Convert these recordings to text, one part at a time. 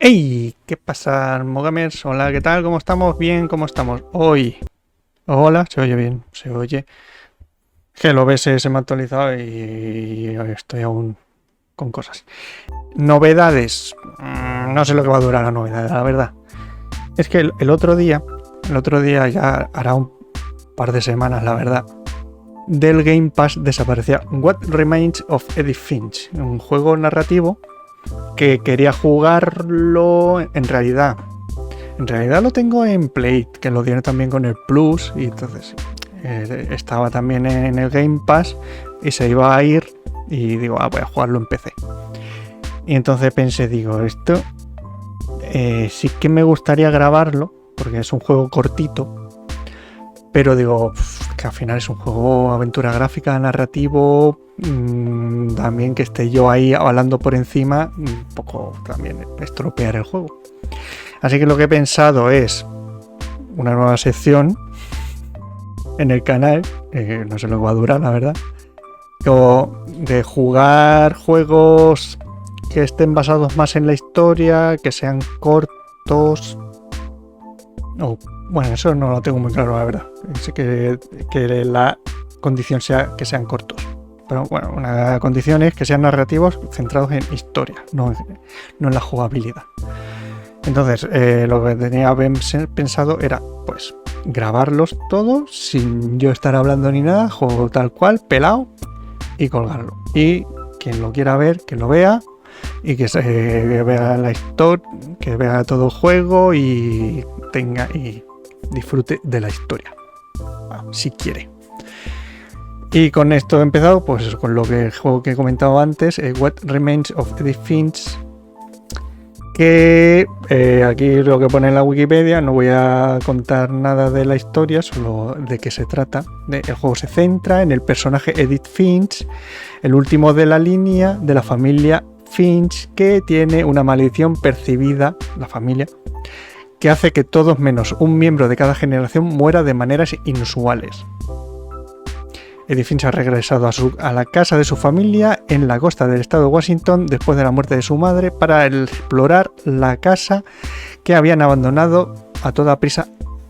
¡Hey! ¿Qué pasa, Mogamers? Hola, ¿qué tal? ¿Cómo estamos? Bien, ¿cómo estamos? Hoy. Hola, se oye bien, se oye. Que el OBS se me ha actualizado y estoy aún con cosas. Novedades. No sé lo que va a durar la novedad, la verdad. Es que el otro día ya hará un par de semanas, la verdad, del Game Pass desaparecía What Remains of Edith Finch, un juego narrativo que quería jugarlo en realidad. En realidad lo tengo en Play, que lo tiene también con el Plus, y entonces estaba también en el Game Pass y se iba a ir y digo, voy a jugarlo en PC. Y entonces pensé, digo, esto sí que me gustaría grabarlo, porque es un juego cortito, pero digo, que al final es un juego aventura gráfica, narrativo, también que esté yo ahí hablando por encima, un poco también estropear el juego. Así que lo que he pensado es una nueva sección en el canal, no sé lo que va a durar, la verdad, o de jugar juegos que estén basados más en la historia, que sean cortos. Bueno, eso no lo tengo muy claro, la verdad. Sé que la condición sea que sean cortos. Pero bueno, una condición es que sean narrativos centrados en historia, no en la jugabilidad. Entonces, lo que tenía pensado era, pues, grabarlos todos sin yo estar hablando ni nada, juego tal cual, pelado, y colgarlo. Y quien lo quiera ver, que lo vea, y que vea la historia, que vea todo el juego y disfrute de la historia, si quiere. Y con esto he empezado, pues con el juego que he comentado antes, What Remains of Edith Finch, que aquí lo que pone en la Wikipedia, no voy a contar nada de la historia, solo de qué se trata. El juego se centra en el personaje Edith Finch, el último de la línea de la familia Finch, que tiene una maldición percibida, la familia, que hace que todos menos un miembro de cada generación muera de maneras inusuales. Edith Finch ha regresado a la casa de su familia en la costa del estado de Washington después de la muerte de su madre para explorar la casa que habían abandonado a toda prisa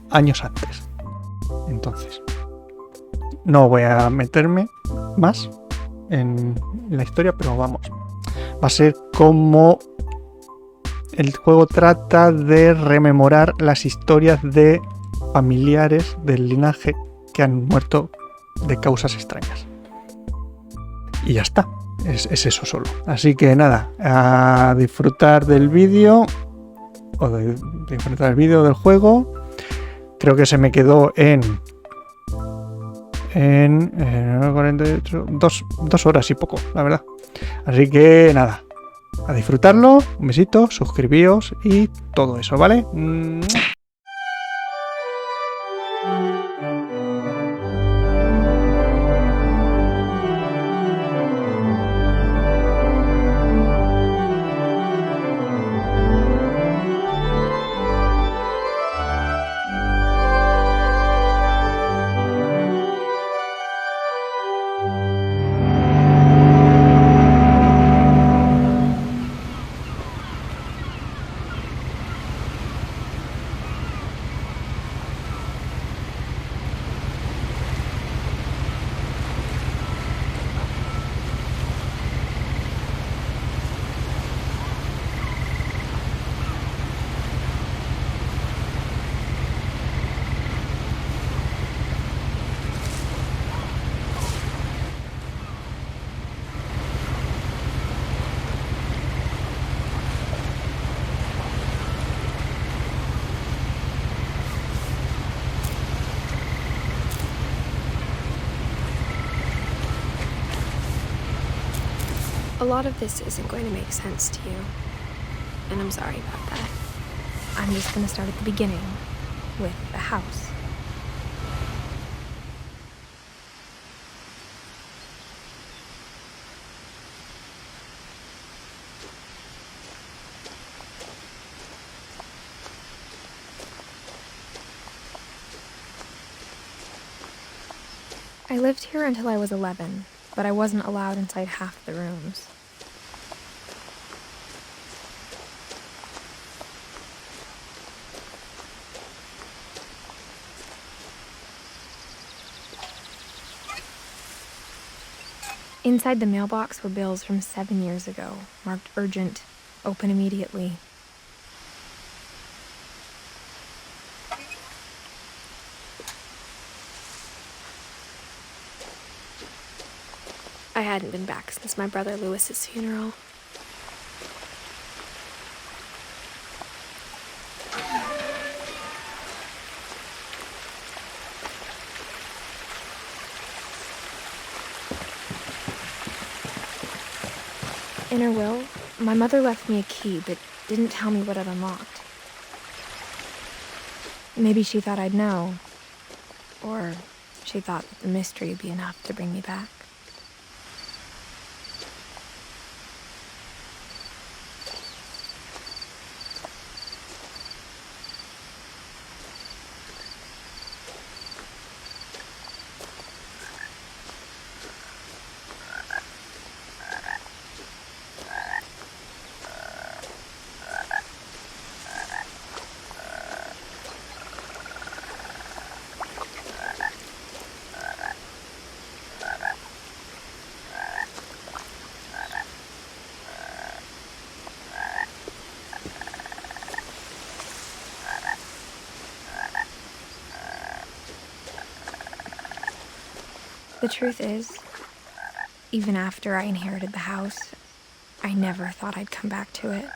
años antes. Entonces, no voy a meterme más en la historia, pero vamos, va a ser como el juego trata de rememorar las historias de familiares del linaje que han muerto de causas extrañas. Y ya está, es eso solo. Así que nada, a disfrutar del vídeo, o de disfrutar del vídeo del juego. Creo que se me quedó en 48, 2 horas y poco, la verdad. Así que nada, a disfrutarlo, un besito, suscribíos y todo eso, ¿vale? A lot of this isn't going to make sense to you, and I'm sorry about that. I'm just going to start at the beginning, with the house. I lived here until I was 11, but I wasn't allowed inside half the rooms. Inside the mailbox were bills from 7 years ago, marked urgent, open immediately. I hadn't been back since my brother Lewis's funeral. In her will, my mother left me a key, but didn't tell me what it unlocked. Maybe she thought I'd know, or she thought that the mystery would be enough to bring me back. The truth is, even after I inherited the house, I never thought I'd come back to it.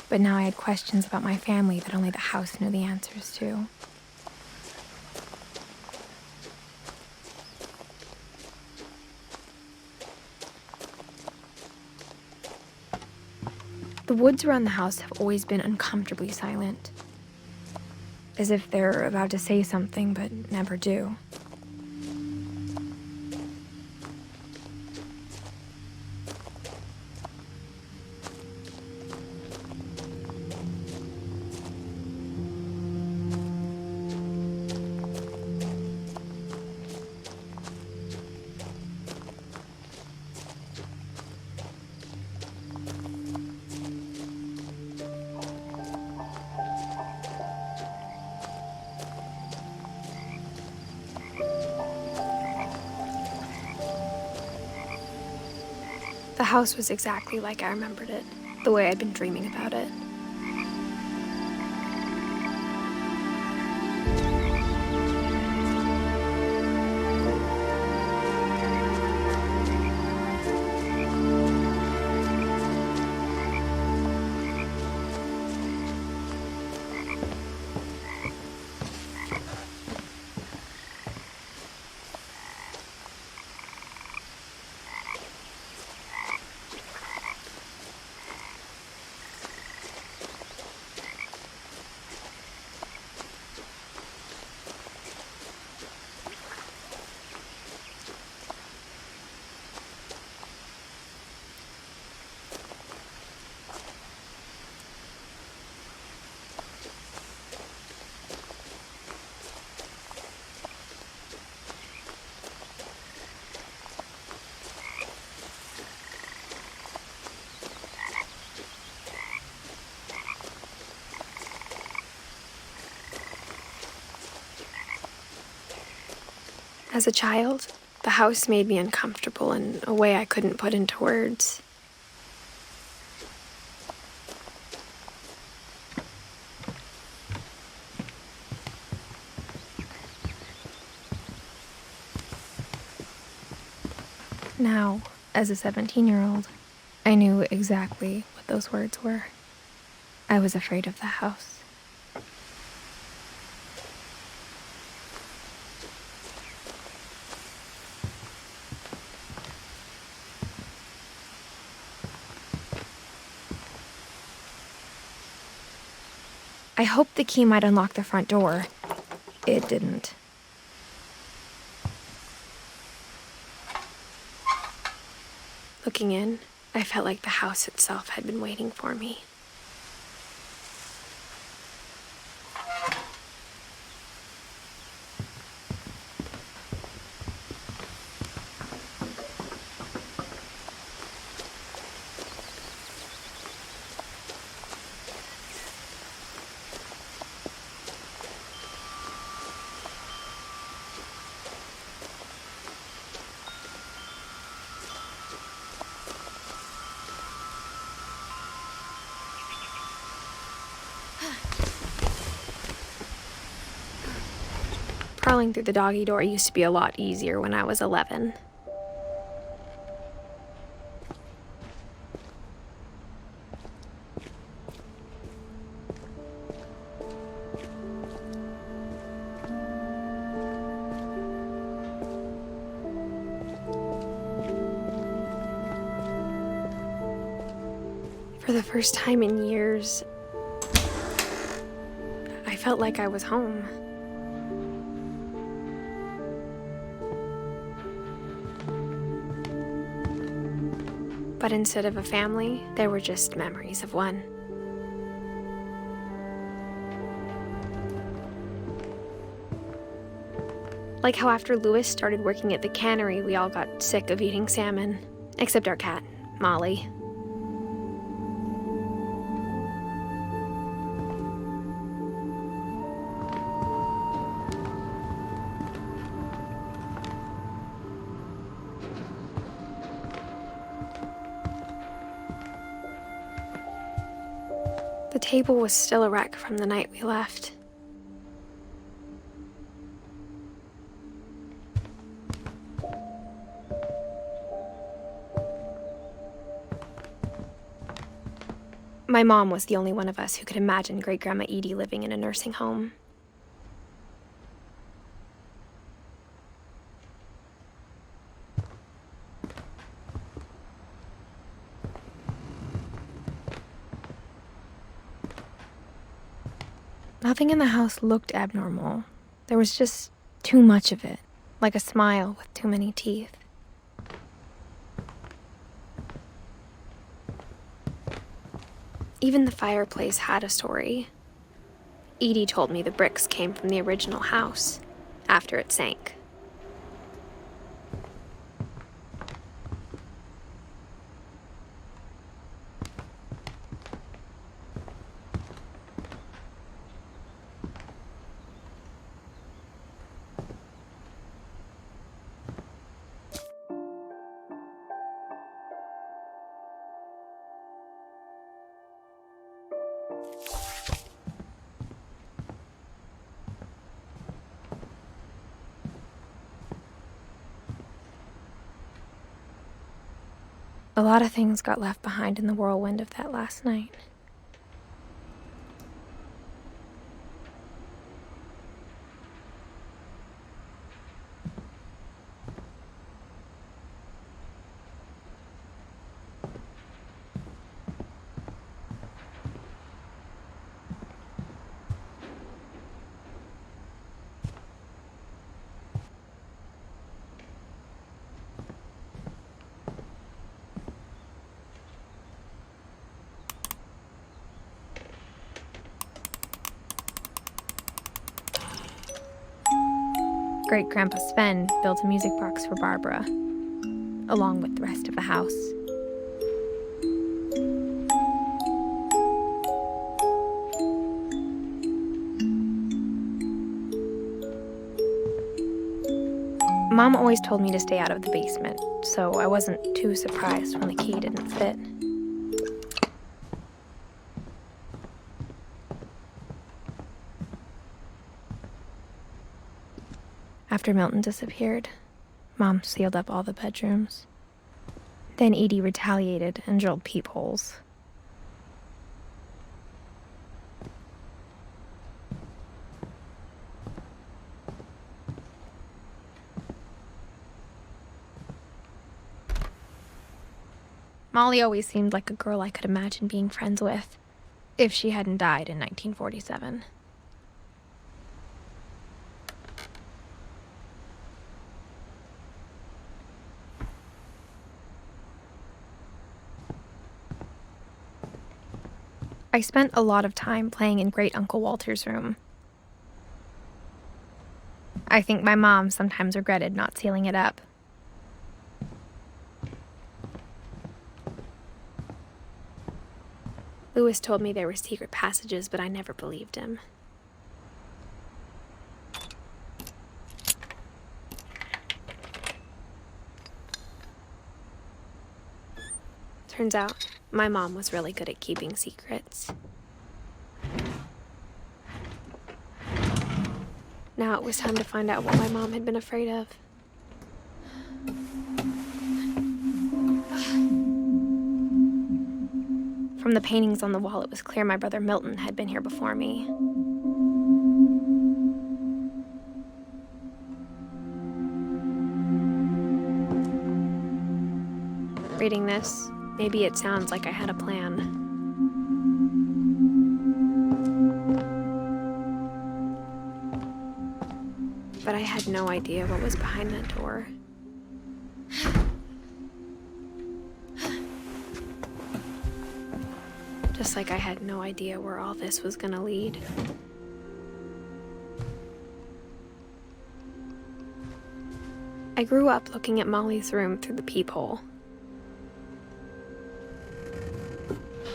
But now I had questions about my family that only the house knew the answers to. The woods around the house have always been uncomfortably silent, as if they're about to say something but never do. The house was exactly like I remembered it, the way I'd been dreaming about it. As a child, the house made me uncomfortable in a way I couldn't put into words. Now, as a 17-year-old, I knew exactly what those words were. I was afraid of the house. I hoped the key might unlock the front door. It didn't. Looking in, I felt like the house itself had been waiting for me. Crawling through the doggy door used to be a lot easier when I was 11. For the first time in years, I felt like I was home. But instead of a family, there were just memories of one. Like how after Louis started working at the cannery, we all got sick of eating salmon. Except our cat, Molly. The table was still a wreck from the night we left. My mom was the only one of us who could imagine Great-Grandma Edie living in a nursing home. Nothing in the house looked abnormal. There was just too much of it, like a smile with too many teeth. Even the fireplace had a story. Edie told me the bricks came from the original house, after it sank. A lot of things got left behind in the whirlwind of that last night. Great-Grandpa Sven built a music box for Barbara, along with the rest of the house. Mom always told me to stay out of the basement, so I wasn't too surprised when the key didn't fit. After Milton disappeared, Mom sealed up all the bedrooms. Then Edie retaliated and drilled peepholes. Molly always seemed like a girl I could imagine being friends with, if she hadn't died in 1947. I spent a lot of time playing in Great Uncle Walter's room. I think my mom sometimes regretted not sealing it up. Louis told me there were secret passages, but I never believed him. Turns out, my mom was really good at keeping secrets. Now it was time to find out what my mom had been afraid of. From the paintings on the wall, it was clear my brother Milton had been here before me. Reading this, maybe it sounds like I had a plan. But I had no idea what was behind that door. Just like I had no idea where all this was gonna lead. I grew up looking at Molly's room through the peephole.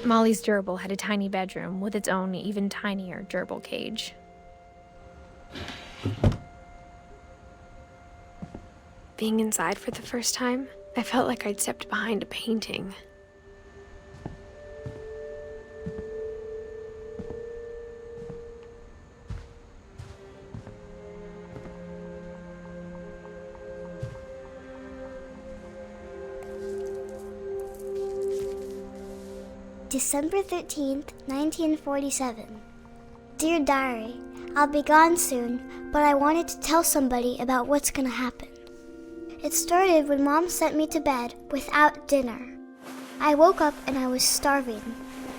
Molly's gerbil had a tiny bedroom with its own even tinier gerbil cage. Being inside for the first time, I felt like I'd stepped behind a painting. December 13th, 1947. Dear Diary, I'll be gone soon, but I wanted to tell somebody about what's gonna happen. It started when Mom sent me to bed without dinner. I woke up and I was starving,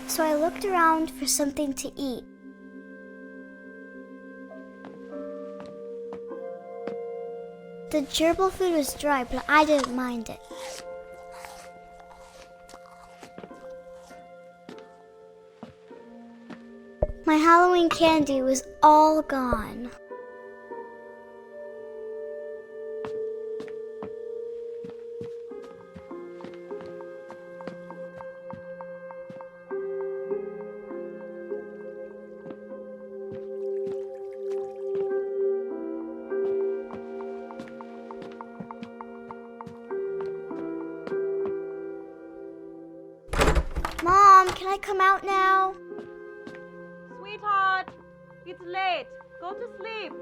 so I looked around for something to eat. The gerbil food was dry, but I didn't mind it. My Halloween candy was all gone. Mom, can I come out now? Sweetheart, it's late. Go to sleep.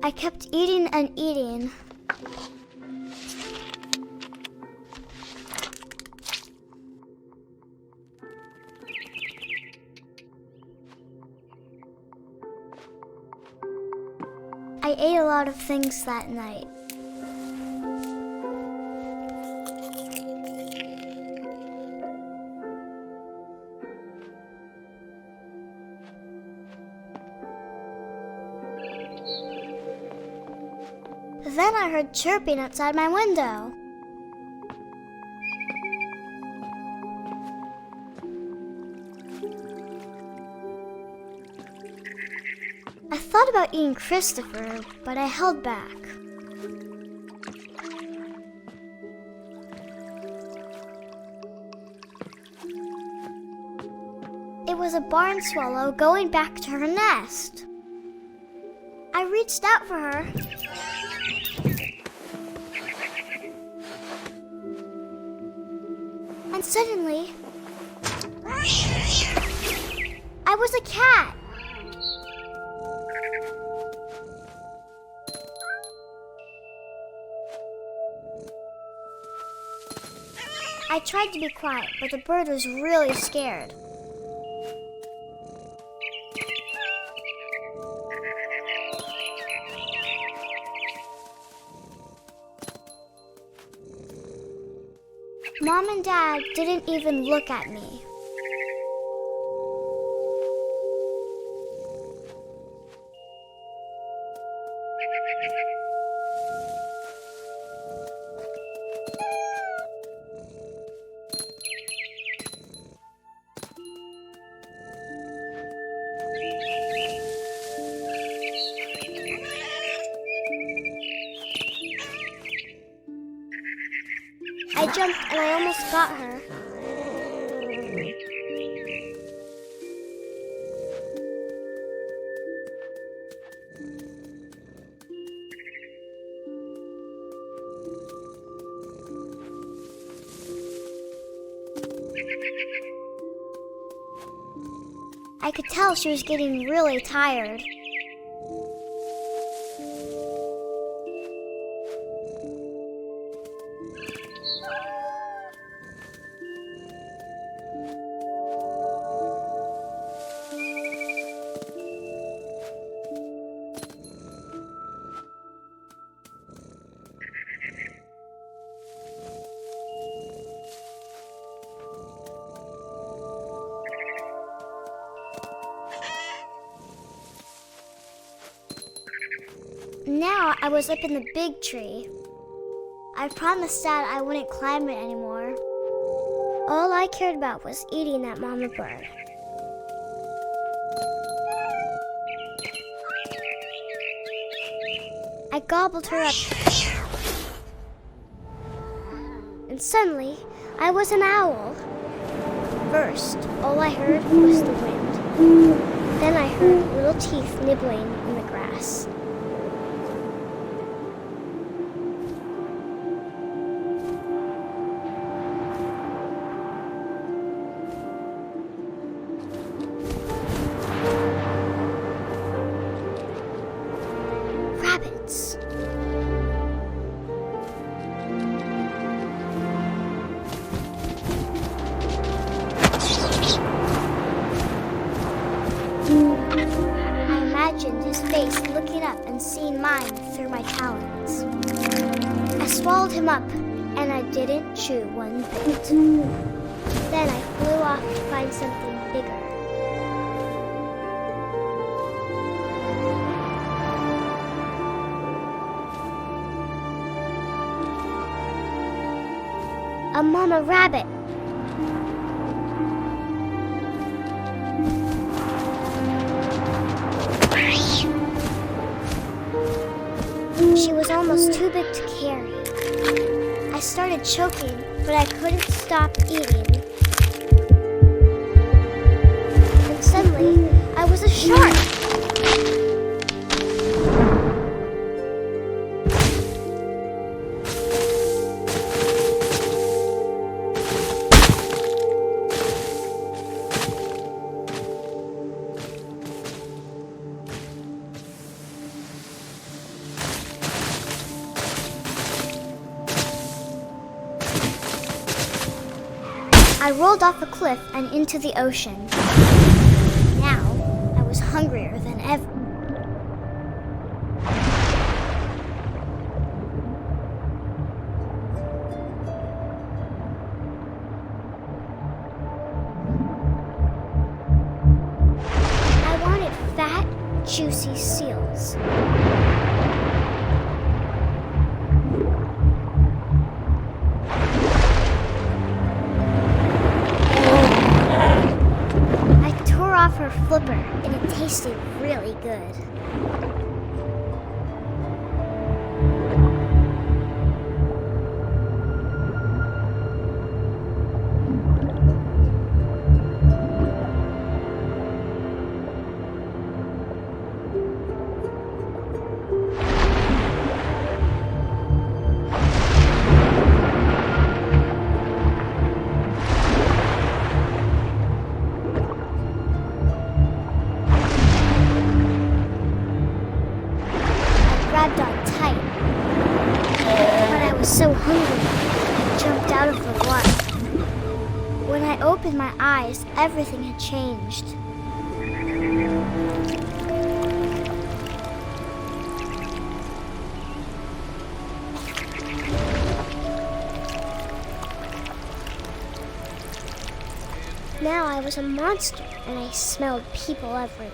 I kept eating and eating. I ate a lot of things that night. Then I heard chirping outside my window. I thought about eating Christopher, but I held back. It was a barn swallow going back to her nest. I reached out for her. And suddenly, I was a cat. I tried to be quiet, but the bird was really scared. Mom and Dad didn't even look at me. I jumped and I almost got her. I could tell she was getting really tired. Now I was up in the big tree. I promised Dad I wouldn't climb it anymore. All I cared about was eating that mama bird. I gobbled her up. And suddenly, I was an owl. First, all I heard was the wind. Then I heard little teeth nibbling in the grass. Rabbits. I imagined his face looking up and seeing mine through my talons. I swallowed him up, and I didn't chew one bit. Then I flew off to find something bigger. A mama rabbit. She was almost too big to carry. I started choking, but I couldn't stop eating. And suddenly, I was a shark. I rolled off a cliff and into the ocean. Now, I was hungrier than ever. I wanted fat, juicy seals. Off her flipper, and it tasted really good. Grabbed on tight, but I was so hungry, I jumped out of the water. When I opened my eyes, everything had changed. Now I was a monster, and I smelled people everywhere.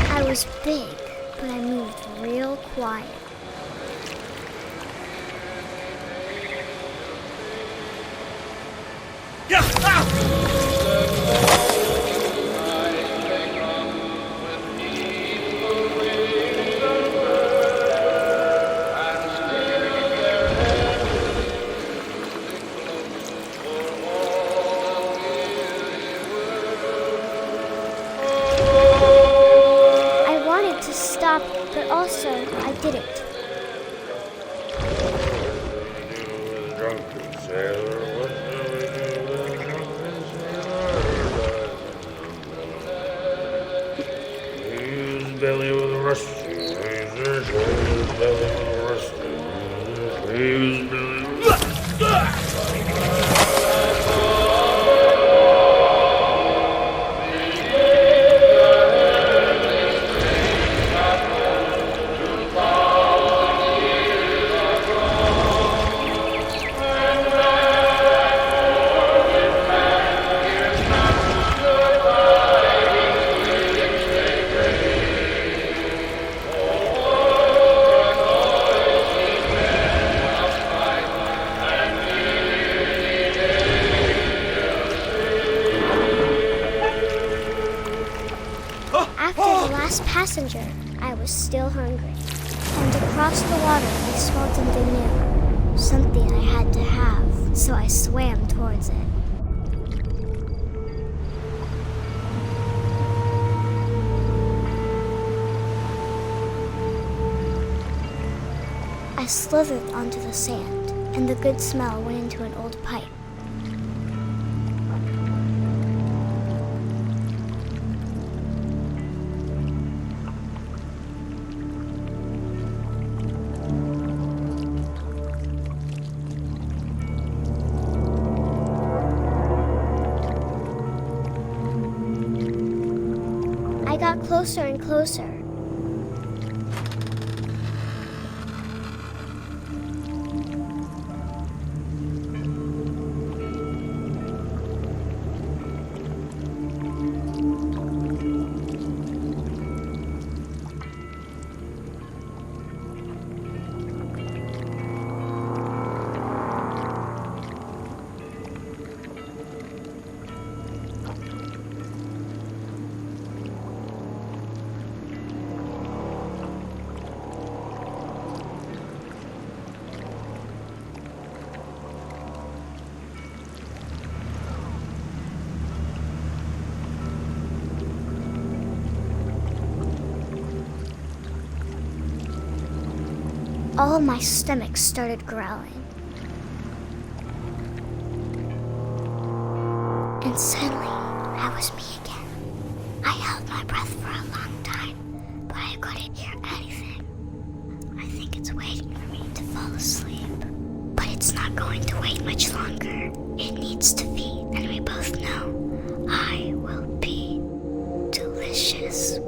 I was big, but I moved real quiet. but also I didn't. Belly with a rusty razor, his belly with a rusty razor, his belly with After the last passenger, I was still hungry. And across the water, I smelled something new. Something I had to have, so I swam towards it. I slithered onto the sand, and the good smell went into an old pipe. I got closer and closer. All my stomach started growling. And suddenly, I was me again. I held my breath for a long time, but I couldn't hear anything. I think it's waiting for me to fall asleep. But it's not going to wait much longer. It needs to feed, and we both know I will be delicious.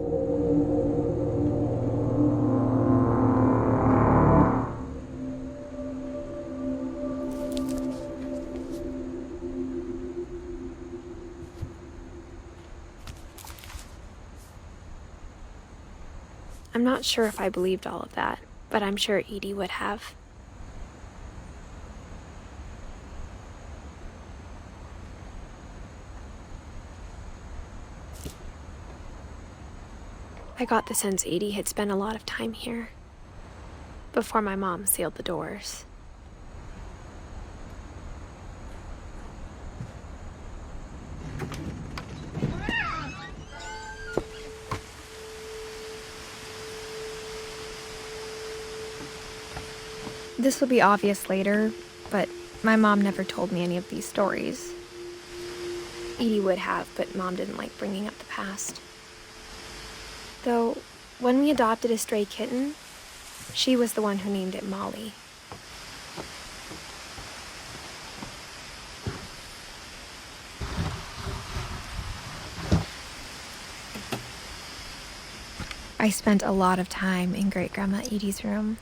I'm not sure if I believed all of that, but I'm sure Edie would have. I got the sense Edie had spent a lot of time here, before my mom sealed the doors. This will be obvious later, but my mom never told me any of these stories. Edie would have, but Mom didn't like bringing up the past. Though, when we adopted a stray kitten, she was the one who named it Molly. I spent a lot of time in Great-Grandma Edie's room.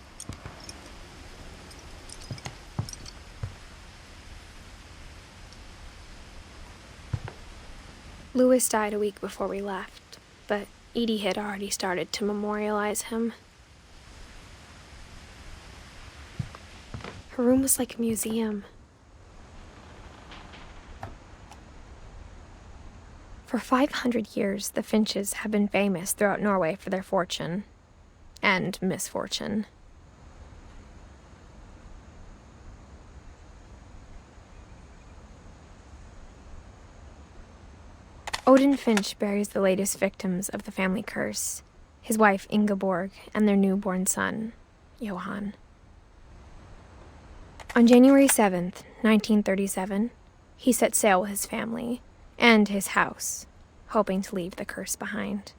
Louis died a week before we left, but Edie had already started to memorialize him. Her room was like a museum. For 500 years, the Finches have been famous throughout Norway for their fortune and misfortune. Odin Finch buries the latest victims of the family curse his wife Ingeborg, and their newborn son, Johann. On January 7th, 1937, he set sail with his family and his house, hoping to leave the curse behind.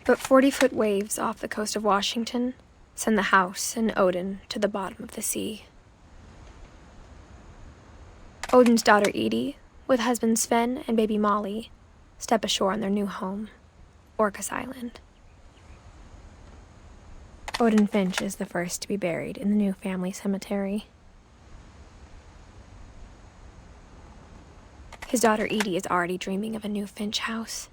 But 40-foot waves off the coast of Washington send the house and Odin to the bottom of the sea. Odin's daughter Edie, with husband Sven and baby Molly, step ashore on their new home, Orcas Island. Odin Finch is the first to be buried in the new family cemetery. His daughter Edie is already dreaming of a new Finch house.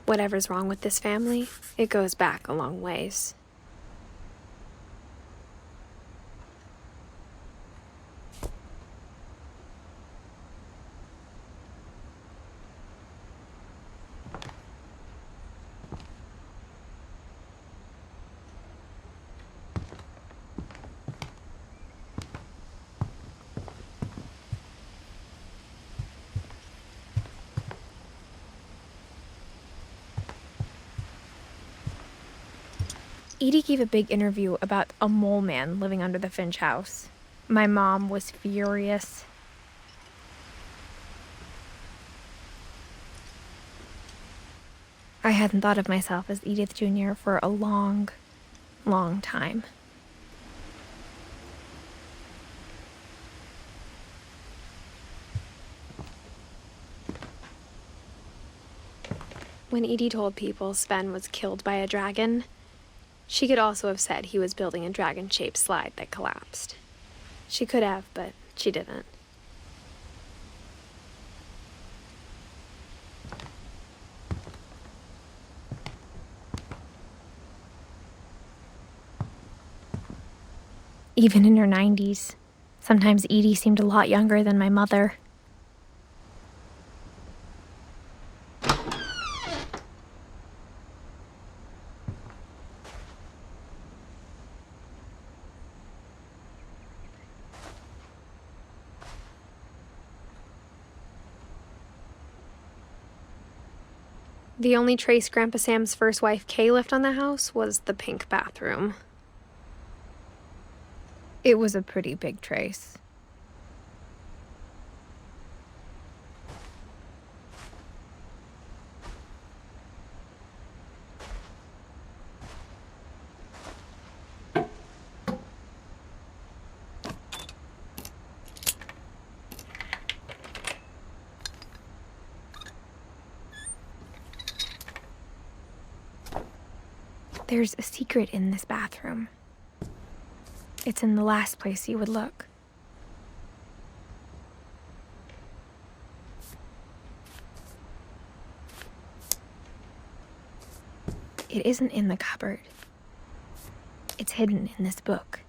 Whatever's wrong with this family, it goes back a long ways. Edie gave a big interview about a mole man living under the Finch house. My mom was furious. I hadn't thought of myself as Edith Jr. for a long, long time. When Edie told people Sven was killed by a dragon, she could also have said he was building a dragon-shaped slide that collapsed. She could have, but she didn't. Even in her 90s, sometimes Edie seemed a lot younger than my mother. The only trace Grandpa Sam's first wife, Kay, left on the house was the pink bathroom. It was a pretty big trace. There's a secret in this bathroom. It's in the last place you would look. It isn't in the cupboard. It's hidden in this book.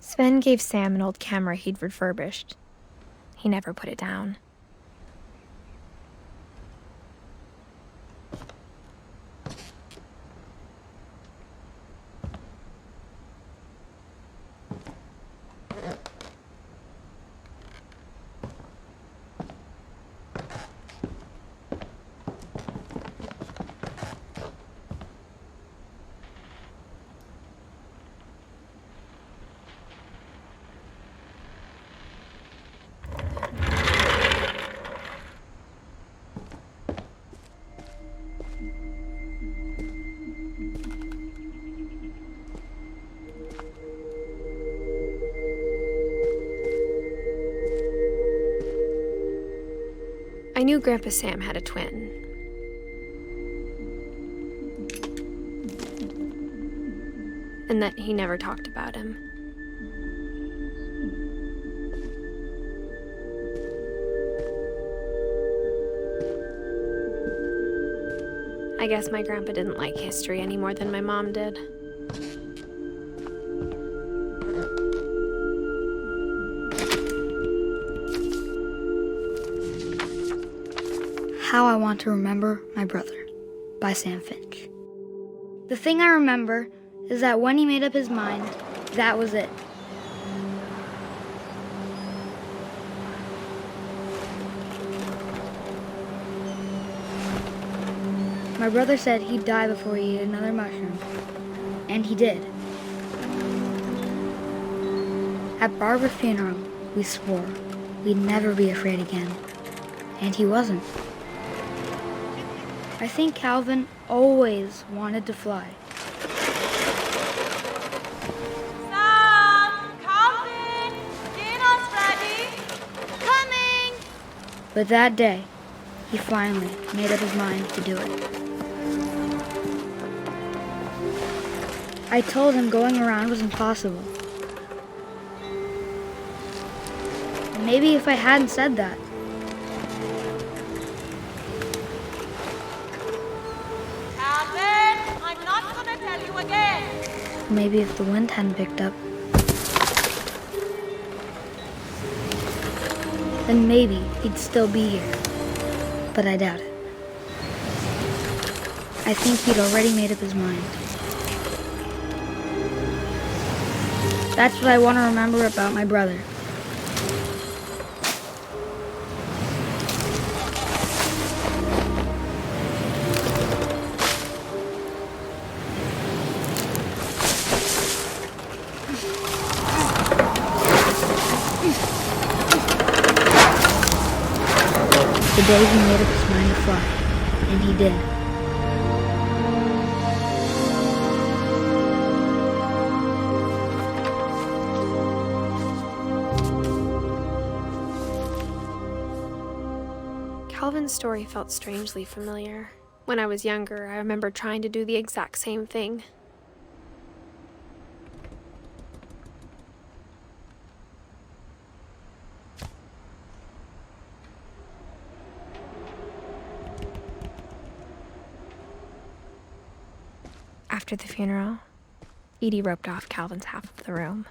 Sven gave Sam an old camera he'd refurbished. He never put it down. I knew Grandpa Sam had a twin. And that he never talked about him. I guess my grandpa didn't like history any more than my mom did. How I Want to Remember My Brother by Sam Finch. The thing I remember is that when he made up his mind, that was it. My brother said he'd die before he ate another mushroom, and he did. At Barbara's funeral, we swore we'd never be afraid again, and he wasn't. I think Calvin always wanted to fly. Sam! Calvin! Dinner's ready! Coming! But that day, he finally made up his mind to do it. I told him going around was impossible. Maybe if I hadn't said that, Calvin! I'm not gonna tell you again! maybe if the wind hadn't picked up, then maybe he'd still be here. But I doubt it. I think he'd already made up his mind. That's what I want to remember about my brother. The day he made up his mind to fly, and he did. Calvin's story felt strangely familiar. When I was younger, I remember trying to do the exact same thing. After the funeral, Edie roped off Calvin's half of the room.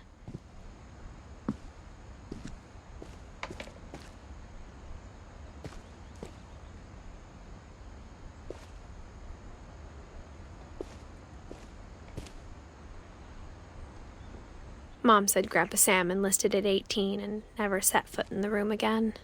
Mom said Grandpa Sam enlisted at 18 and never set foot in the room again.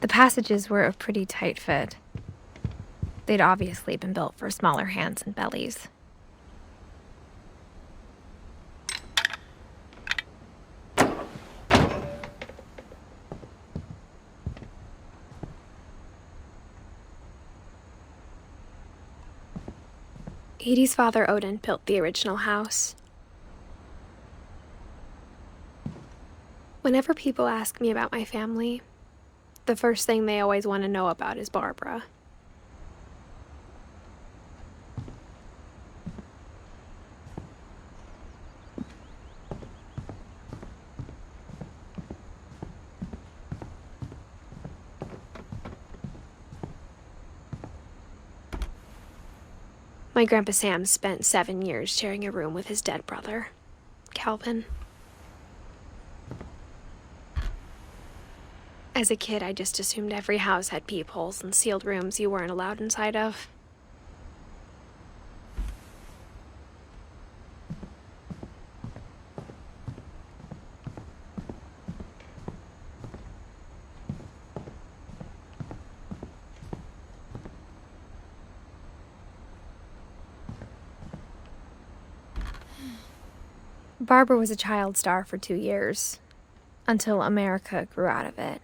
The passages were a pretty tight fit. They'd obviously been built for smaller hands and bellies. Edie's father, Odin, built the original house. Whenever people ask me about my family, the first thing they always want to know about is Barbara. My Grandpa Sam spent 7 years sharing a room with his dead brother, Calvin. As a kid, I just assumed every house had peepholes and sealed rooms you weren't allowed inside of. Barbara was a child star for 2 years, until America grew out of it.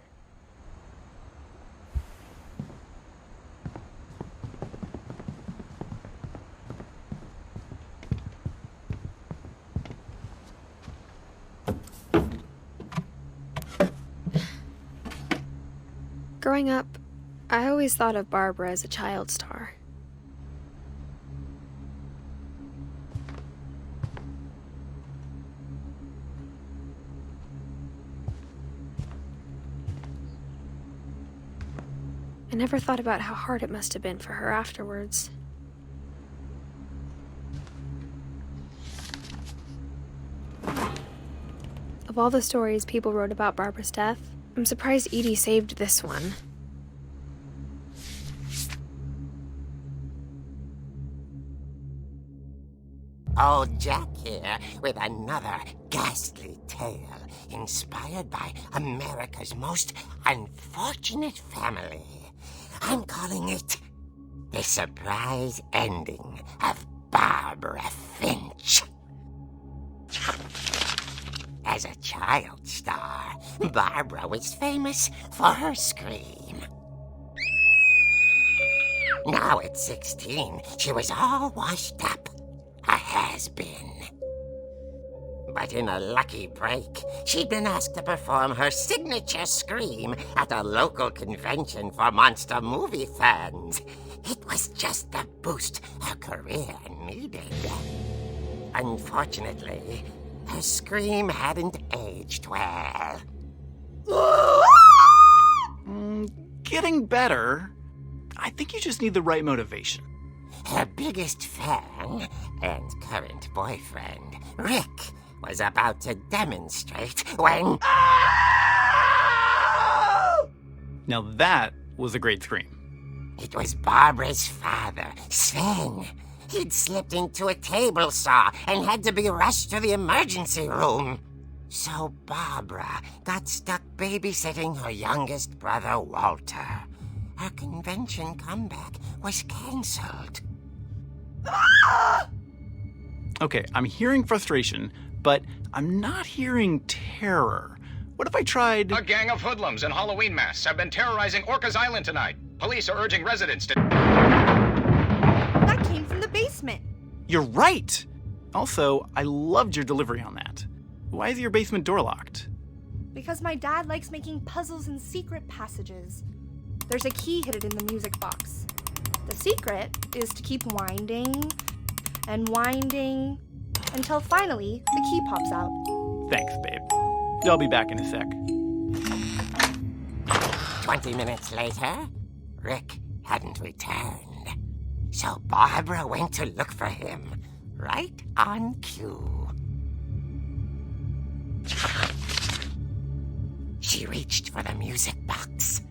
Growing up, I always thought of Barbara as a child star. I never thought about how hard it must have been for her afterwards. Of all the stories people wrote about Barbara's death, I'm surprised Edie saved this one. Old Jack here with another ghastly tale inspired by America's most unfortunate family. I'm calling it The Surprise Ending of Barbara Finch. As a child star, Barbara was famous for her scream. Now at 16, she was all washed up. A has-been. But in a lucky break, she'd been asked to perform her signature scream at a local convention for monster movie fans. It was just the boost her career needed. Unfortunately, her scream hadn't aged well. Getting better. I think you just need the right motivation. Her biggest fan and current boyfriend, Rick, was about to demonstrate when... Now that was a great scream. It was Barbara's father, Sven. He'd slipped into a table saw and had to be rushed to the emergency room. So Barbara got stuck babysitting her youngest brother, Walter. Her convention comeback was cancelled. Okay, I'm hearing frustration, but I'm not hearing terror. What if I tried... A gang of hoodlums in Halloween masks have been terrorizing Orcas Island tonight. Police are urging residents to... That came from the basement. You're right! Also, I loved your delivery on that. Why is your basement door locked? Because my dad likes making puzzles and secret passages. There's a key hidden in the music box. The secret is to keep winding and winding until finally the key pops out. Thanks, babe. I'll be back in a sec. 20 minutes later, Rick hadn't returned. So Barbara went to look for him, right on cue. She reached for the music box.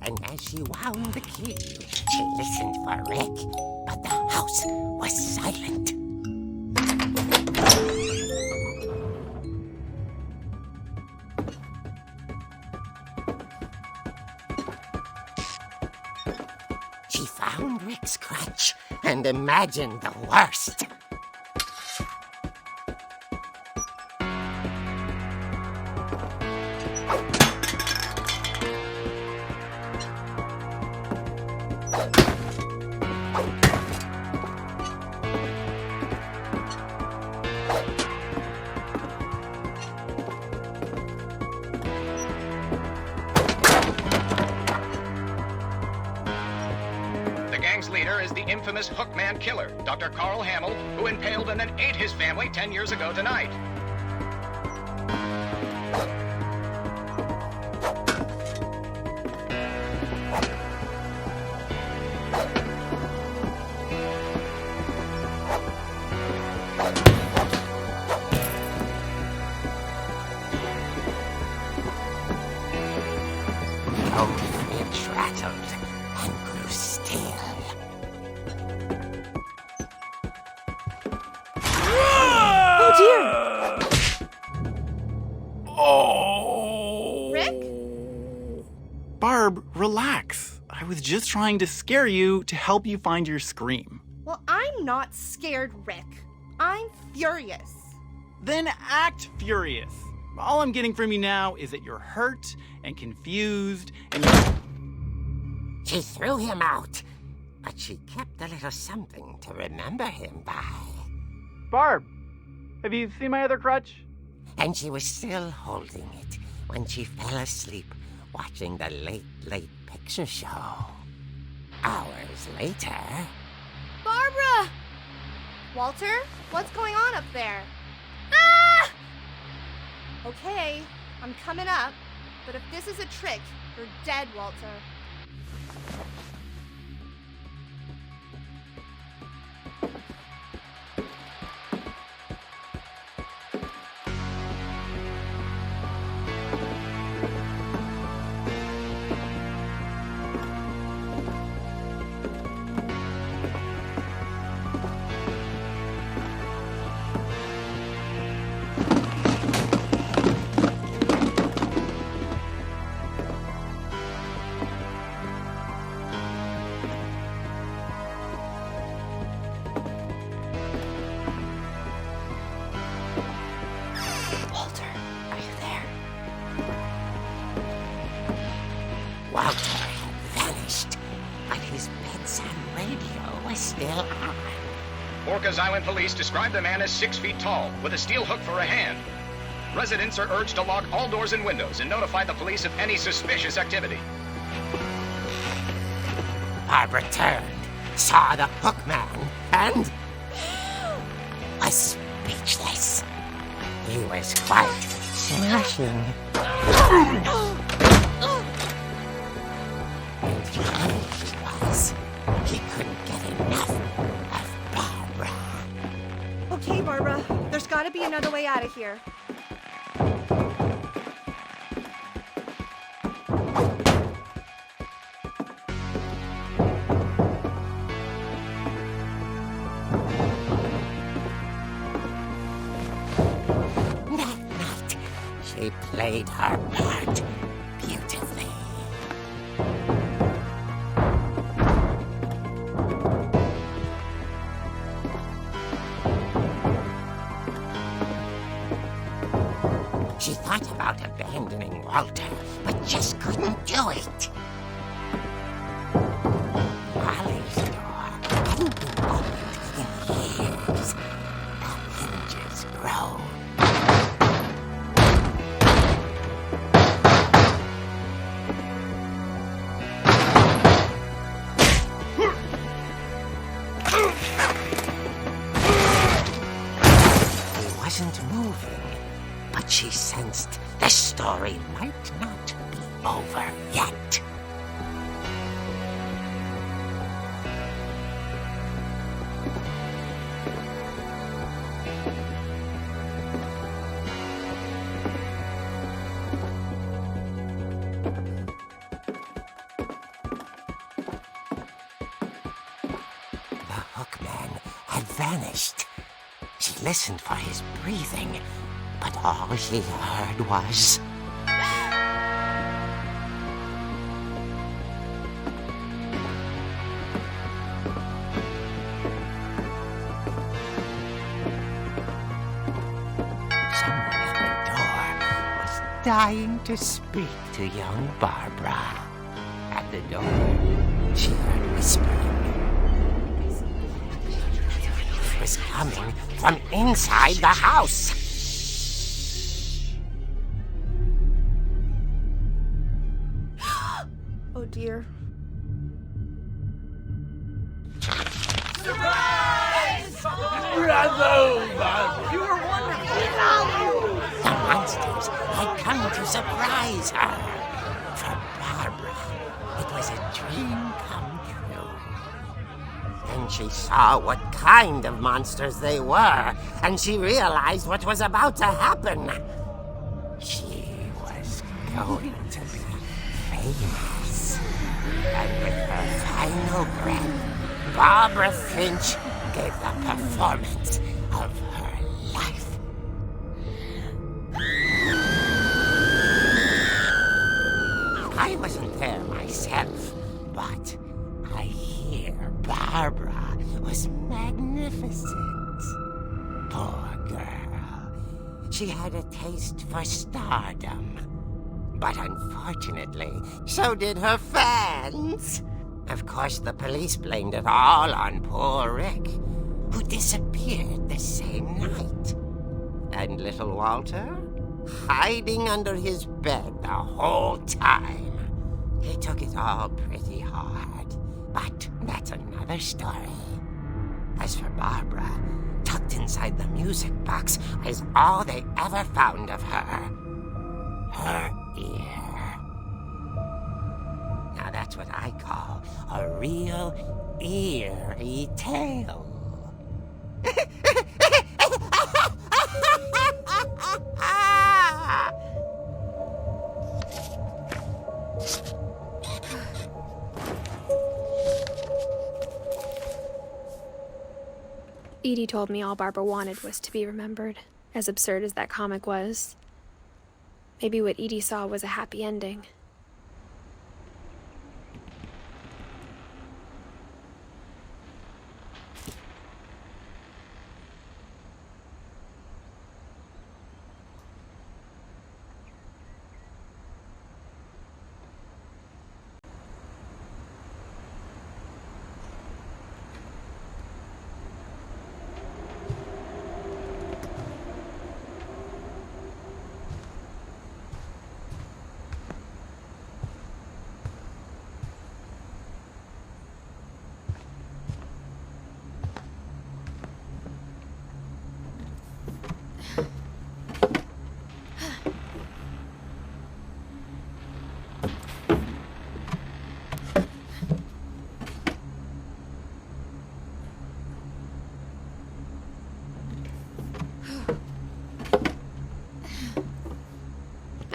And as she wound the key, she listened for Rick, but the house was silent. She found Rick's crutch and imagined the worst. The gang's leader is the infamous Hookman killer, Dr. Carl Hamill, who impaled and then ate his family 10 years ago tonight. Old Finch rattled and grew still. Oh dear! Oh! Rick? Barb, relax. I was just trying to scare you to help you find your scream. Well, I'm not scared, Rick. I'm furious. Then act furious. All I'm getting from you now is that you're hurt and confused and She threw him out, but she kept a little something to remember him by. Barb, have you seen my other crutch? And she was still holding it when she fell asleep watching the late picture show. Hours later... Barbara! Walter, what's going on up there? Ah! Okay, I'm coming up, but if this is a trick, you're dead, Walter. Walter had vanished, but his bedside radio was still on. Orcas Island police describe the man as 6 feet tall, with a steel hook for a hand. Residents are urged to lock all doors and windows and notify the police of any suspicious activity. Barbara turned, saw the hook man, and was speechless. He was quite smashing. And here he was. He couldn't get enough of Barbara. Okay, Barbara, there's gotta be another way out of here. That night, she played her part beautifully. She thought about abandoning Walter, but just couldn't do it. Molly's door hadn't been opened in years. The hinges groaned. He wasn't moving. But she sensed the story might not be over yet. The hookman had vanished. She listened for his breathing, but all she heard was... Someone at the door was dying to speak to young Barbara. At the door, she heard whispering. It was coming from inside the house. Oh dear. You were wonderful. The monsters had come to surprise her. For Barbara, it was a dream come true. Then she saw what kind of monsters they were, and she realized what was about to happen. She was going to be famous. And with her final breath, Barbara Finch gave the performance of her life. I wasn't there myself, but I hear Barbara was magnificent. Poor girl. She had a taste for stardom. But unfortunately, so did her fans. Of course, the police blamed it all on poor Rick, who disappeared the same night. And little Walter, hiding under his bed the whole time. He took it all pretty hard, but that's another story. As for Barbara, tucked inside the music box was all they ever found of her. Her ear. Now that's what I call a real eerie tale. Edie told me all Barbara wanted was to be remembered, as absurd as that comic was. Maybe what Edie saw was a happy ending.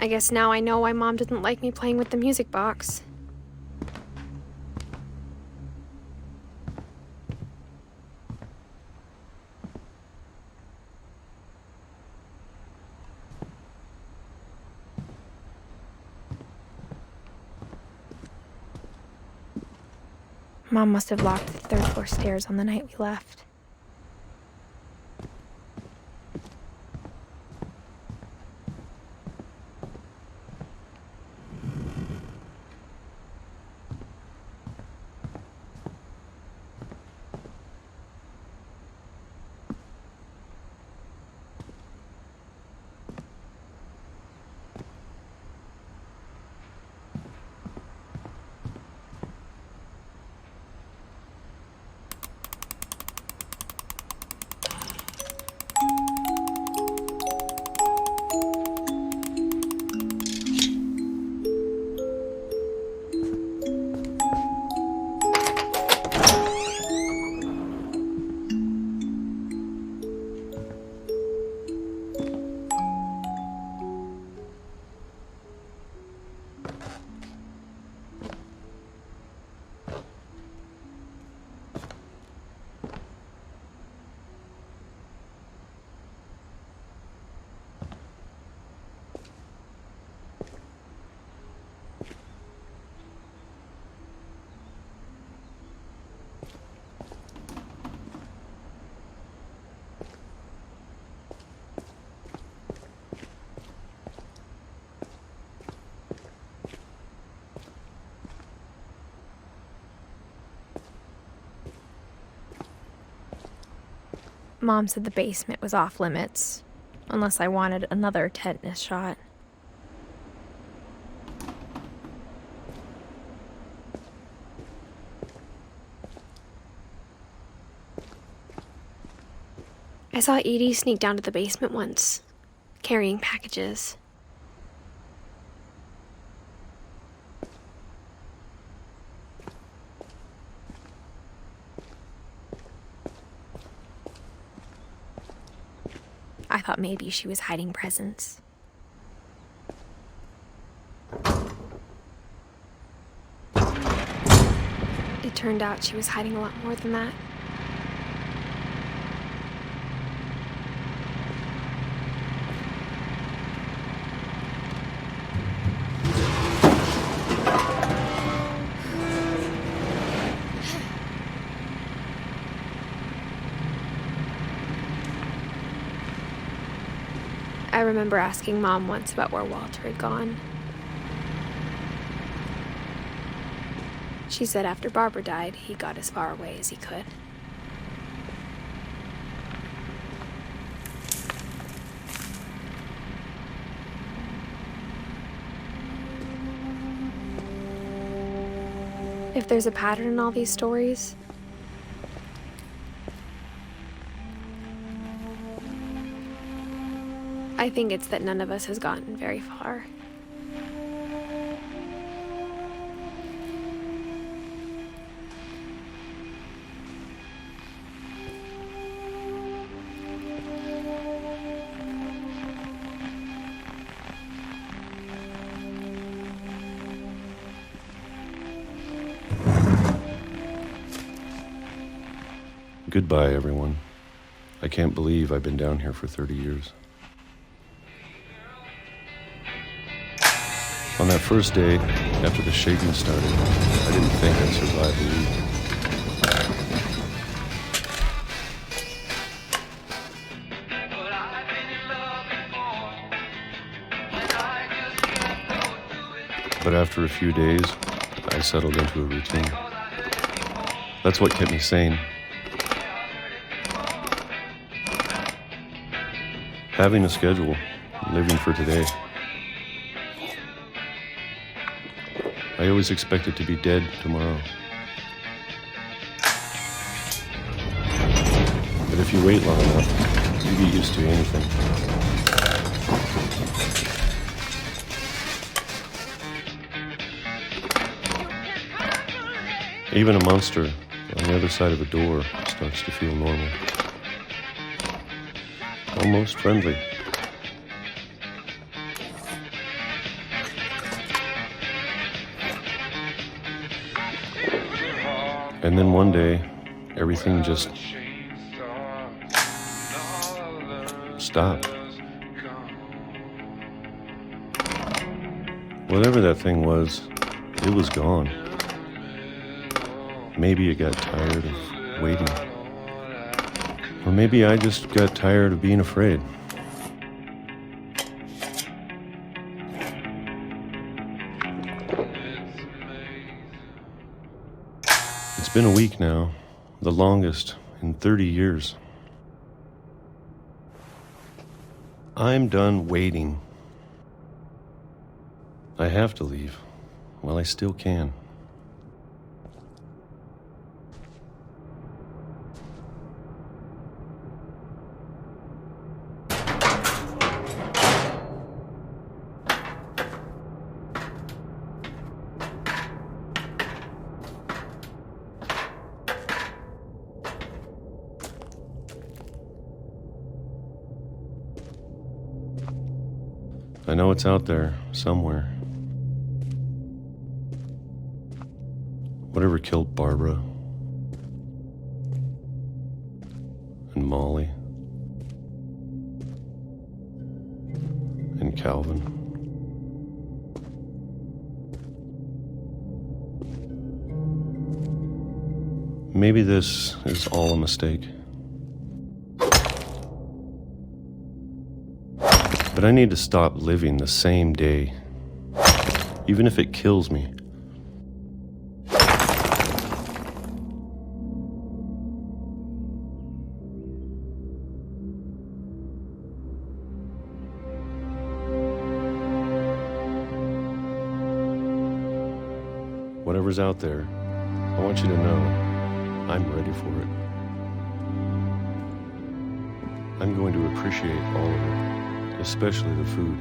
I guess now I know why Mom didn't like me playing with the music box. Mom must have locked the third floor stairs on the night we left. Mom said the basement was off limits, unless I wanted another tetanus shot. I saw Edie sneak down to the basement once, carrying packages. I thought maybe she was hiding presents. It turned out she was hiding a lot more than that. I remember asking Mom once about where Walter had gone. She She said after Barbara died, he got as far away as he could. If there's a pattern in all these stories, I think it's that none of us has gotten very far. Goodbye, everyone. I can't believe I've been down here for 30 years. On that first day, after the shaking started, I didn't think I'd survive a week. But after a few days, I settled into a routine. That's what kept me sane. Having a schedule, living for today. I always expected to be dead tomorrow. But if you wait long enough, you get used to anything. Even a monster on the other side of a door starts to feel normal. Almost friendly. And then one day, everything just stopped. Whatever that thing was, it was gone. Maybe it got tired of waiting. Or maybe I just got tired of being afraid. It's been a week now, the longest in 30 years. I'm done waiting. I have to leave while I still can. I know it's out there, somewhere. Whatever killed Barbara and Molly and Calvin. Maybe this is all a mistake. But I need to stop living the same day, even if it kills me. Whatever's out there, I want you to know I'm ready for it. I'm going to appreciate all of it, especially the food.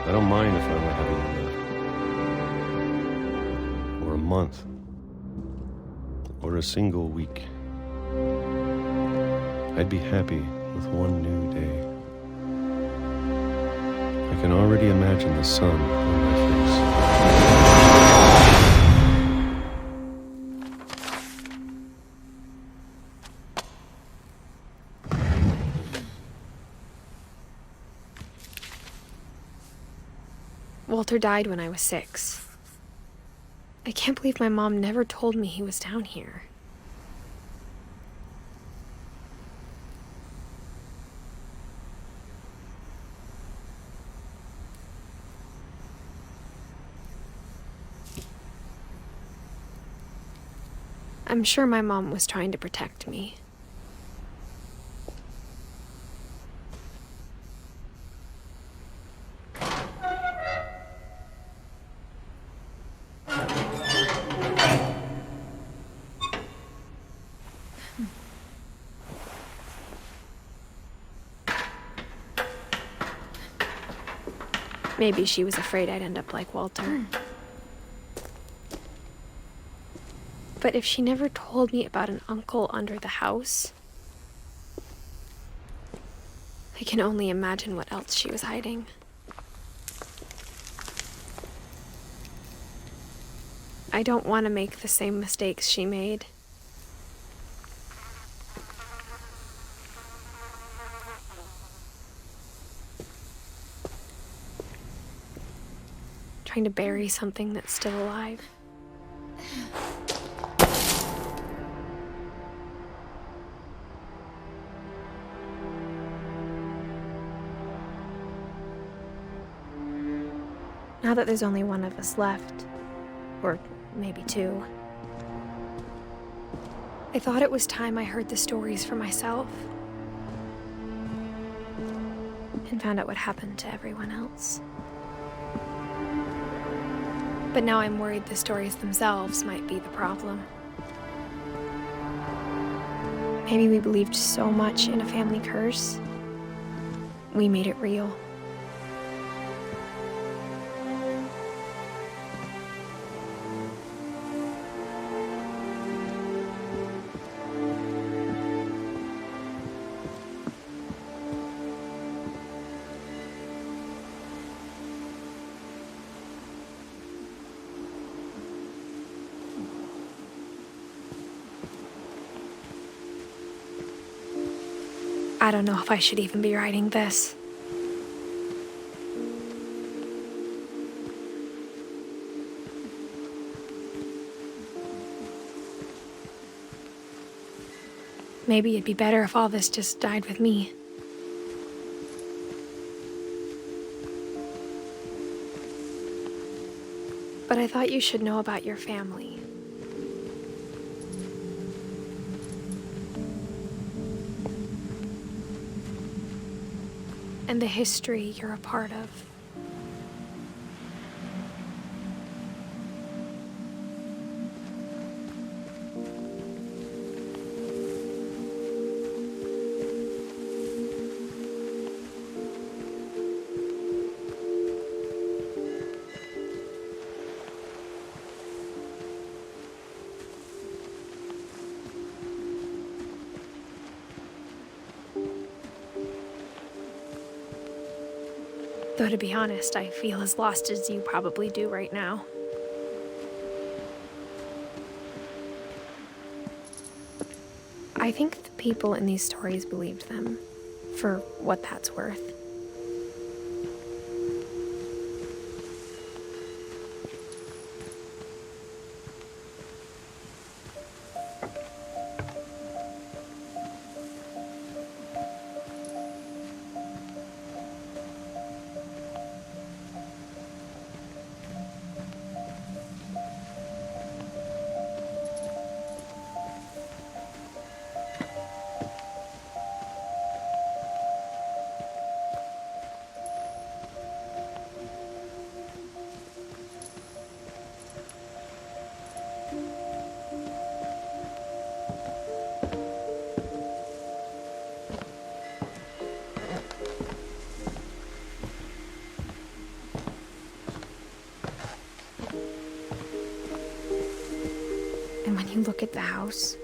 I don't mind if I only have a year left, or a month, or a single week. I'd be happy with one new day. I can already imagine the sun on my face. Walter died when I was 6. I can't believe my mom never told me he was down here. I'm sure my mom was trying to protect me. Maybe she was afraid I'd end up like Walter. But if she never told me about an uncle under the house, I can only imagine what else she was hiding. I don't want to make the same mistakes she made. Trying to bury something that's still alive. Now that there's only one of us left, or maybe two, I thought it was time I heard the stories for myself and found out what happened to everyone else. But now I'm worried the stories themselves might be the problem. Maybe we believed so much in a family curse, we made it real. I don't know if I should even be writing this. Maybe it'd be better if all this just died with me. But I thought you should know about your family. And the history you're a part of. Though to be honest, I feel as lost as you probably do right now. I think the people in these stories believed them, for what that's worth. And when you look at the house,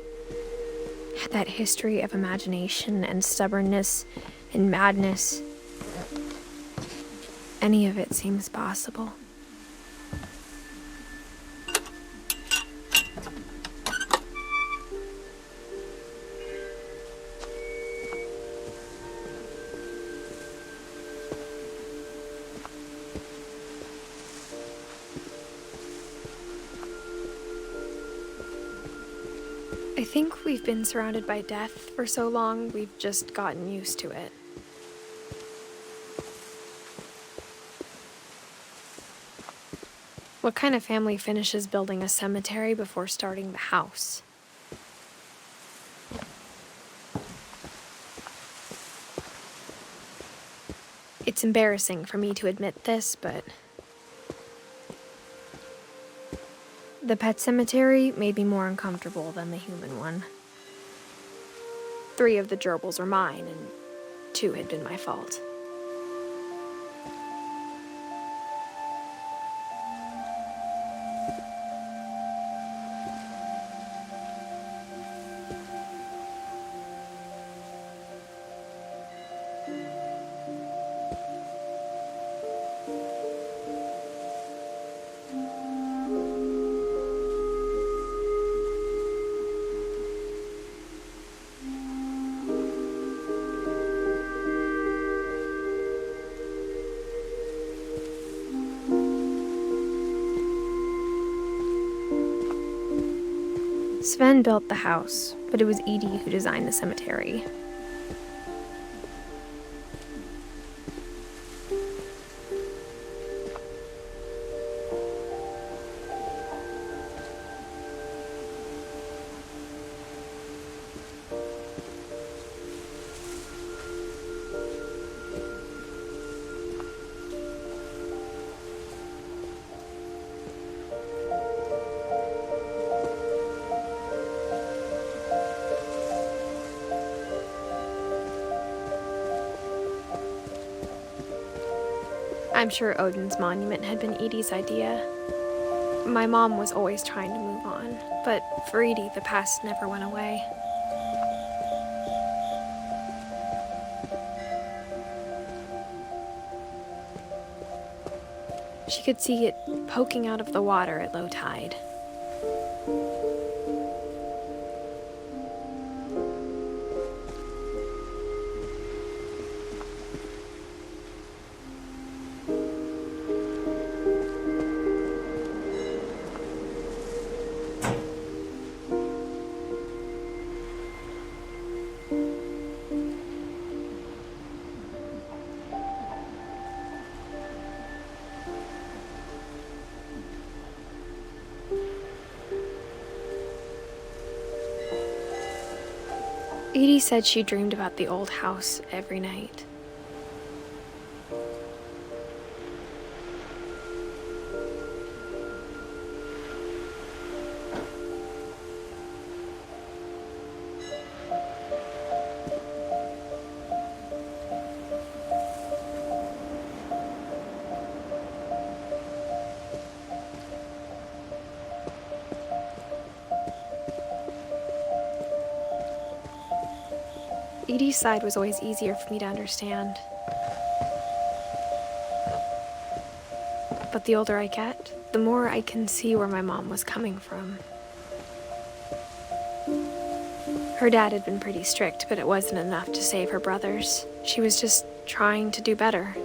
that history of imagination and stubbornness and madness, any of it seems possible. I think we've been surrounded by death for so long, we've just gotten used to it. What kind of family finishes building a cemetery before starting the house? It's embarrassing for me to admit this, but the pet cemetery made me more uncomfortable than the human one. 3 of the gerbils were mine, and 2 had been my fault. Sven built the house, but it was Edie who designed the cemetery. I'm sure Odin's monument had been Edie's idea. My mom was always trying to move on, but for Edie, the past never went away. She could see it poking out of the water at low tide. Edie said she dreamed about the old house every night. Edie's side was always easier for me to understand. But the older I get, the more I can see where my mom was coming from. Her dad had been pretty strict, but it wasn't enough to save her brothers. She was just trying to do better.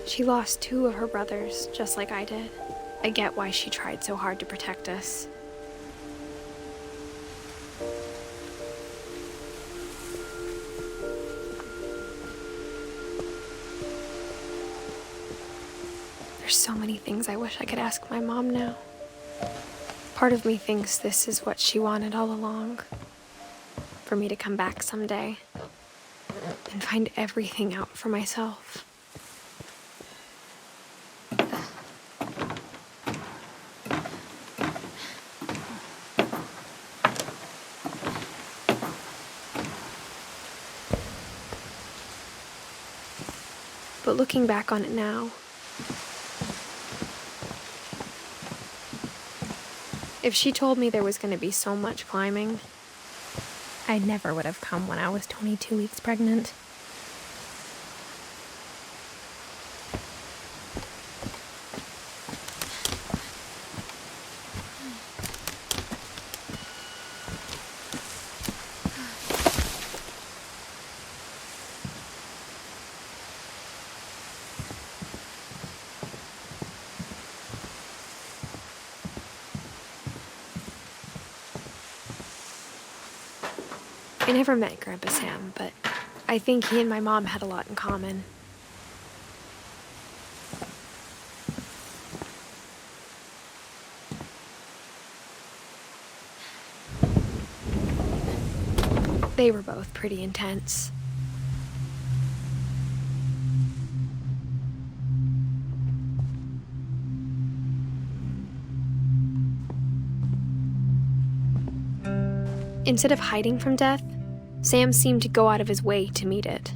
She lost 2 of her brothers, just like I did. I get why she tried so hard to protect us. There's so many things I wish I could ask my mom now. Part of me thinks this is what she wanted all along. For me to come back someday and find everything out for myself. But looking back on it now, if she told me there was going to be so much climbing, I never would have come when I was 22 weeks pregnant. I never met Grandpa Sam, but I think he and my mom had a lot in common. They were both pretty intense. Instead of hiding from death, Sam seemed to go out of his way to meet it.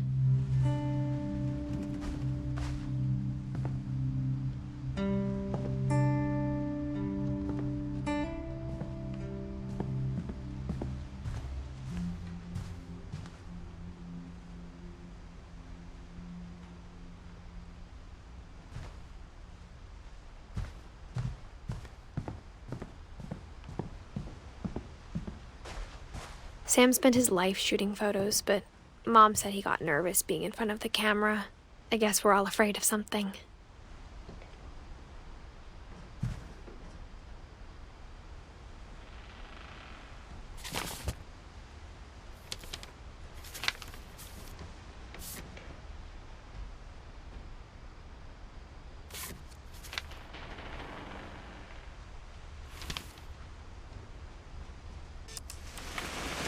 Sam spent his life shooting photos, but Mom said he got nervous being in front of the camera. I guess we're all afraid of something.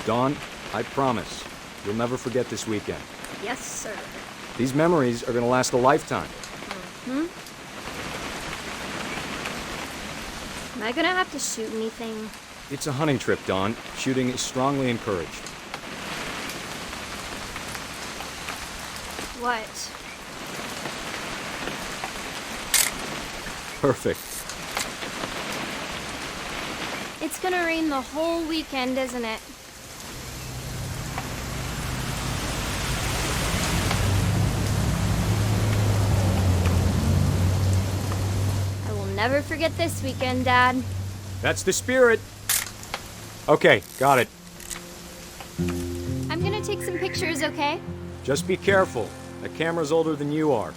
Dawn, I promise, you'll never forget this weekend. Yes, sir. These memories are gonna last a lifetime. Hmm? Am I gonna have to shoot anything? It's a hunting trip, Dawn. Shooting is strongly encouraged. What? Perfect. It's gonna rain the whole weekend, isn't it? I will never forget this weekend, Dad. That's the spirit. Okay, got it. I'm gonna take some pictures, okay? Just be careful. That camera's older than you are.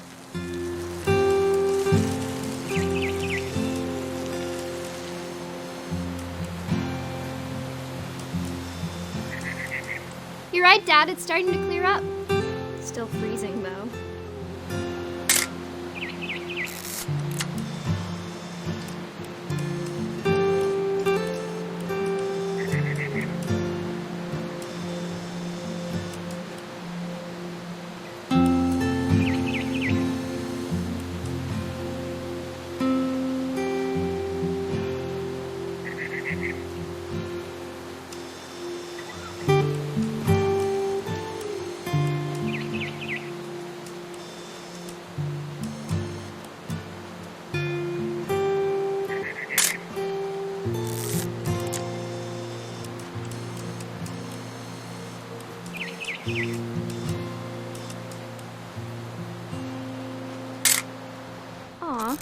You're right, Dad. It's starting to clear up. Still freezing, though. Aw.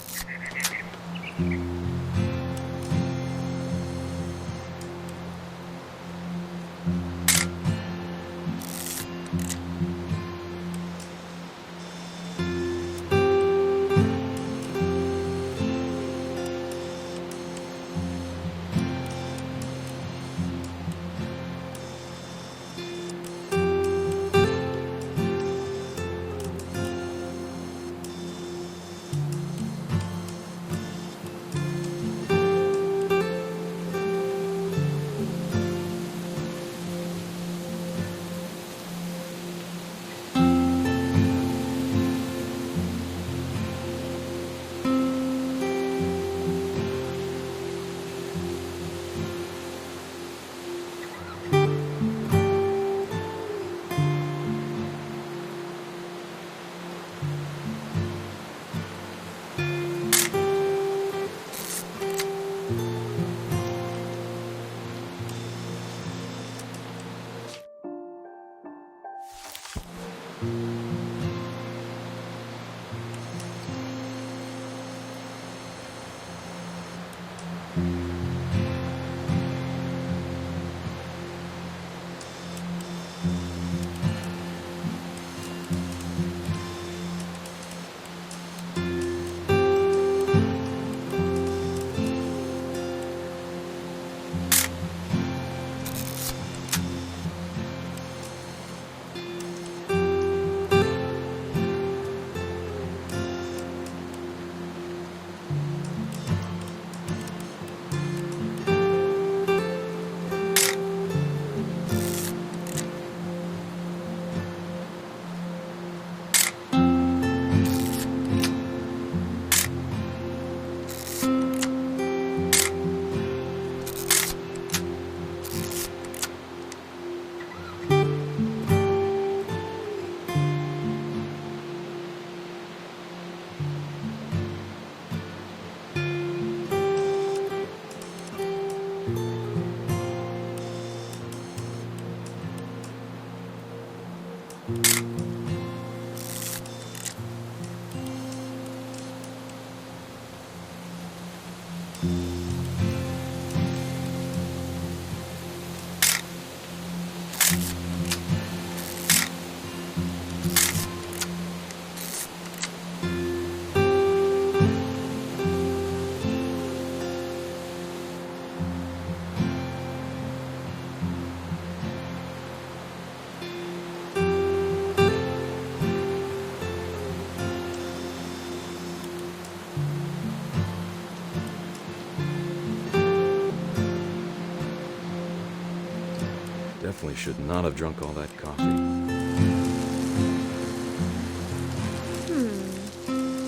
Definitely should not have drunk all that coffee.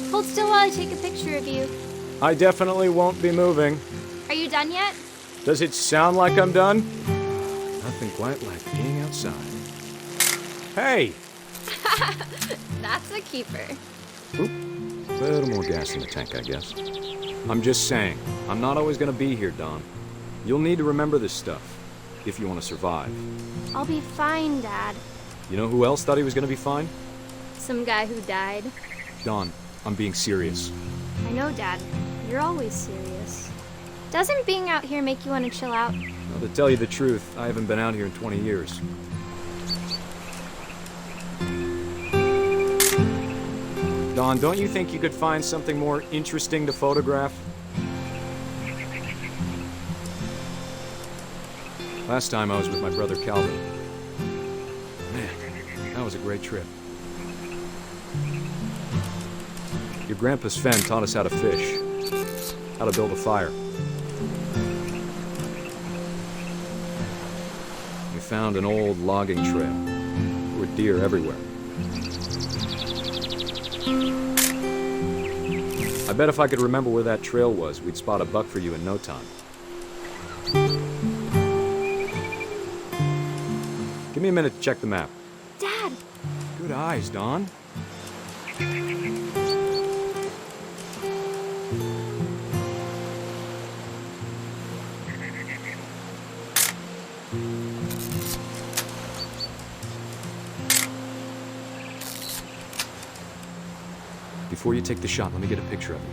Hold still while I take a picture of you. I definitely won't be moving. Are you done yet? Does it sound like I'm done? Nothing quite like being outside. Hey! That's a keeper. Oop. A little more gas in the tank, I guess. I'm just saying, I'm not always gonna be here, Don. You'll need to remember this stuff if you want to survive. I'll be fine, Dad. You know who else thought he was gonna be fine? Some guy who died. Don, I'm being serious. I know, Dad. You're always serious. Doesn't being out here make you want to chill out? Well, to tell you the truth, I haven't been out here in 20 years. Don, don't you think you could find something more interesting to photograph? Last time I was with my brother Calvin. Man, that was a great trip. Your grandpa Sven taught us how to fish, how to build a fire. We found an old logging trail. There were deer everywhere. I bet if I could remember where that trail was, we'd spot a buck for you in no time. Give me a minute to check the map. Dad! Good eyes, Don. Before you take the shot, let me get a picture of you.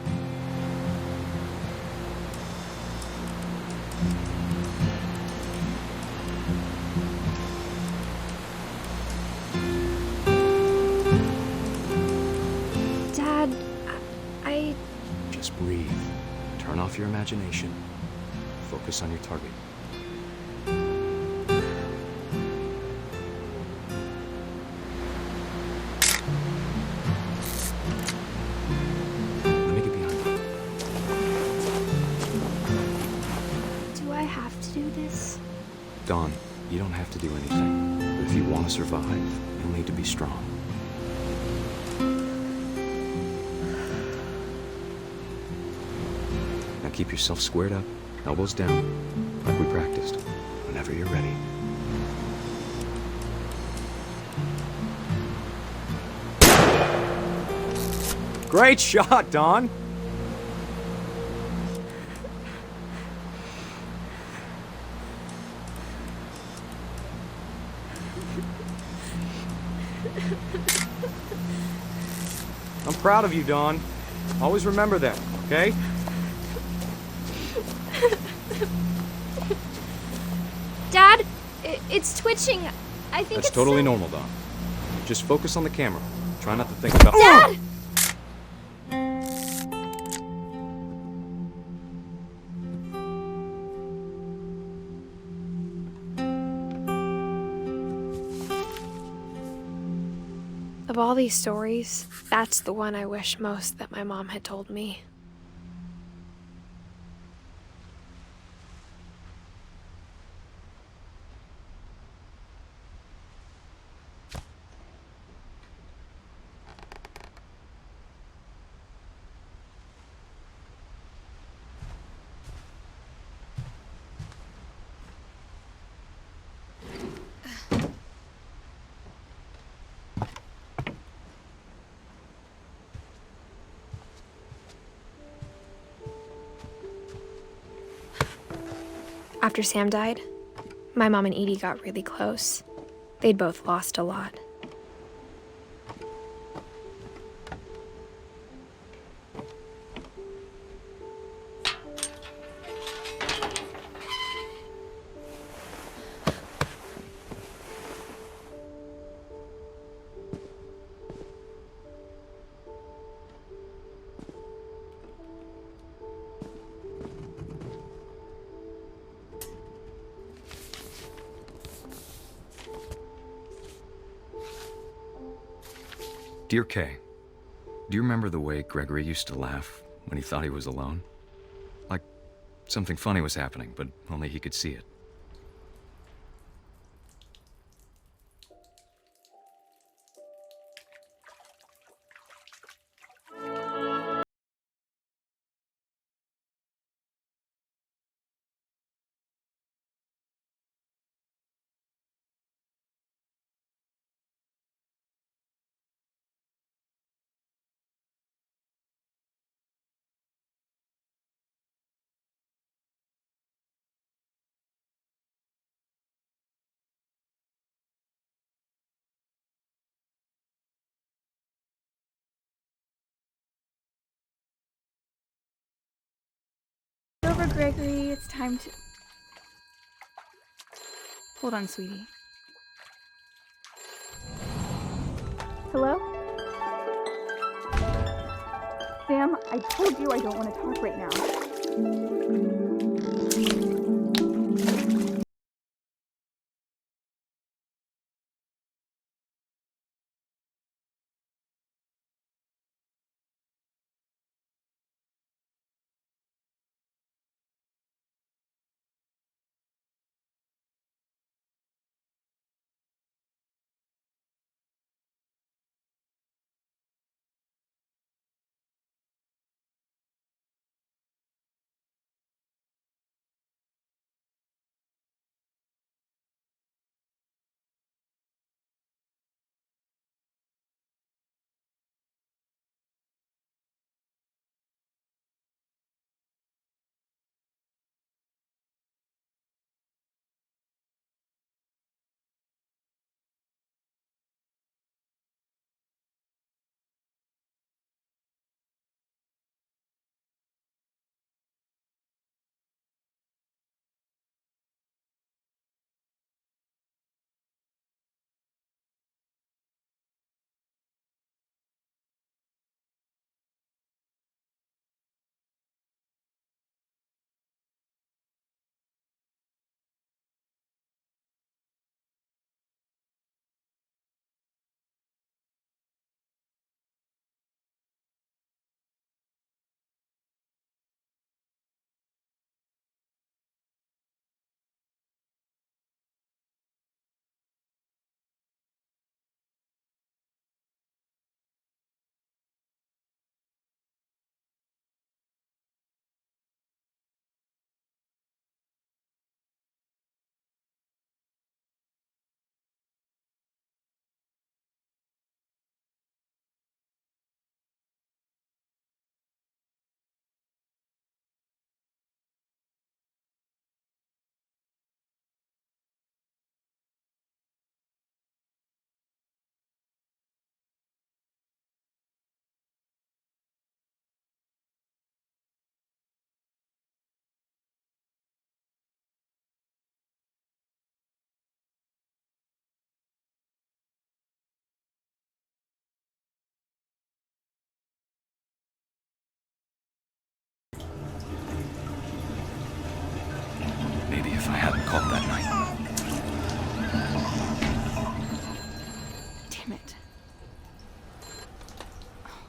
Dad, I... Just breathe. Turn off your imagination. Focus on your target. Let me get behind you. Do I have to do this? Dawn, you don't have to do anything. But if you want to survive, you'll need to be strong. Now keep yourself squared up, elbows down, like we practiced. Whenever you're ready. Great shot, Dawn! I'm proud of you, Dawn. Always remember that, okay? Dad, it's twitching. I think That's it's totally normal, Dawn. Just focus on the camera. Try not to think about— Dad! Of all these stories, that's the one I wish most that my mom had told me. After Sam died, my mom and Edie got really close. They'd both lost a lot. Dear Kay, do you remember the way Gregory used to laugh when he thought he was alone? Like something funny was happening, but only he could see it. Over, Gregory. It's time to... Hold on, sweetie. Hello? Sam, I told you I don't want to talk right now. Maybe if I hadn't called that night. Damn it.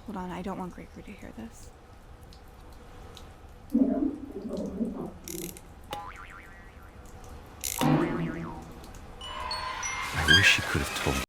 Hold on, I don't want Gregory to hear this. I wish she could have told me.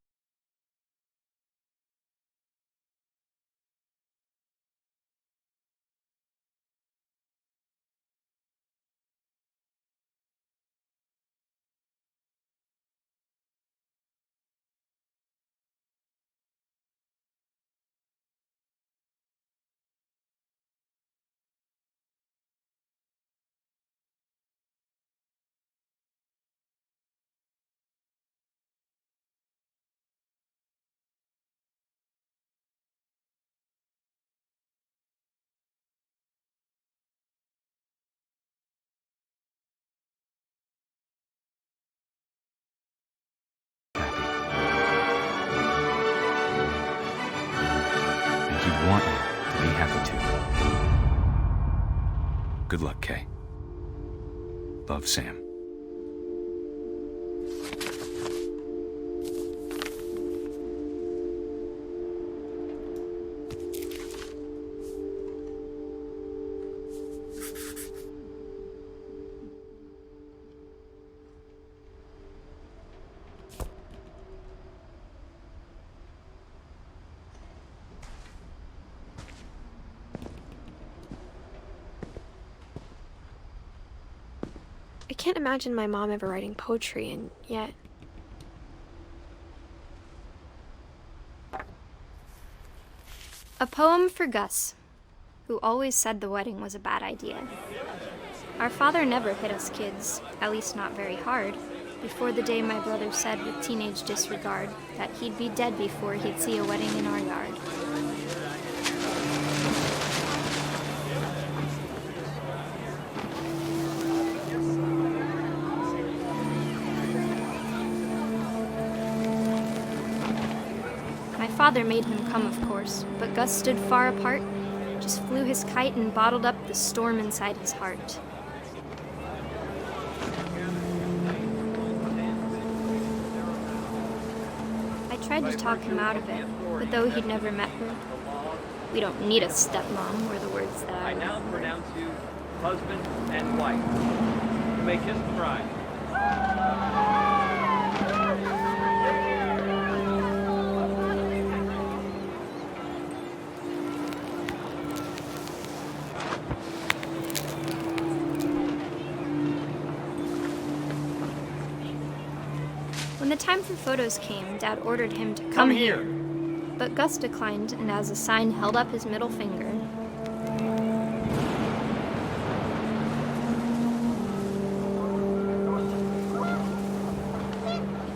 Want you to be happy too. Good luck, Kay. Love, Sam. I can't imagine my mom ever writing poetry, and yet... A poem for Gus, who always said the wedding was a bad idea. Our father never hit us kids, at least not very hard, before the day my brother said with teenage disregard that he'd be dead before he'd see a wedding in our yard. My father made him come, of course, but Gus stood far apart, just flew his kite and bottled up the storm inside his heart. I tried to talk him out of it, but though he'd never met her, "We don't need a stepmom," were the words that I now pronounce you husband and wife. You may kiss the bride. When the time for photos came, Dad ordered him to come here. But Gus declined, and as a sign held up his middle finger.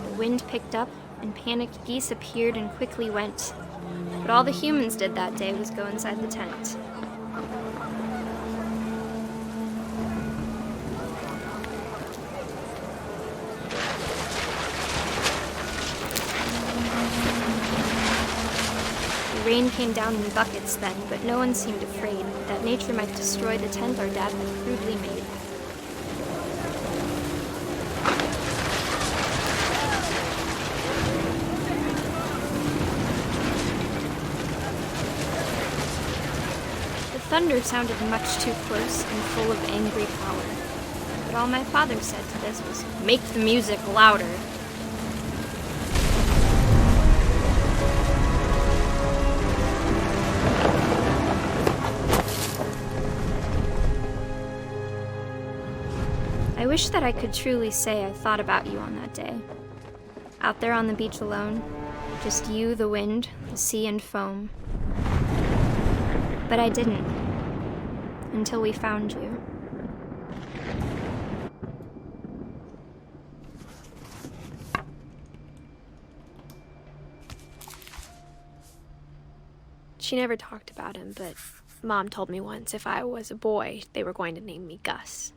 The wind picked up, and panicked geese appeared and quickly went. But all the humans did that day was go inside the tent. Rain came down in buckets then, but no one seemed afraid that nature might destroy the tent our dad had crudely made. The thunder sounded much too close and full of angry power. But all my father said to this was, "Make the music louder." I wish that I could truly say I thought about you on that day. Out there on the beach alone, just you, the wind, the sea, and foam. But I didn't, until we found you. She never talked about him, but Mom told me once if I was a boy, they were going to name me Gus.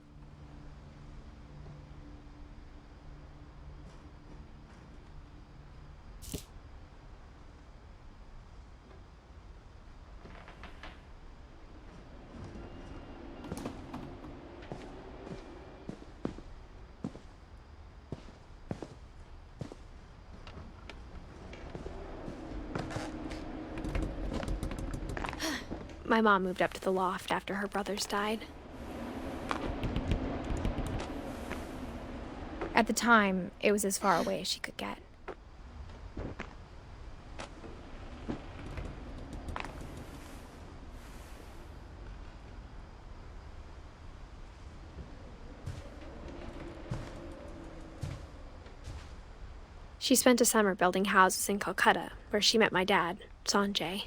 My mom moved up to the loft after her brothers died. At the time, it was as far away as she could get. She spent a summer building houses in Calcutta, where she met my dad, Sanjay.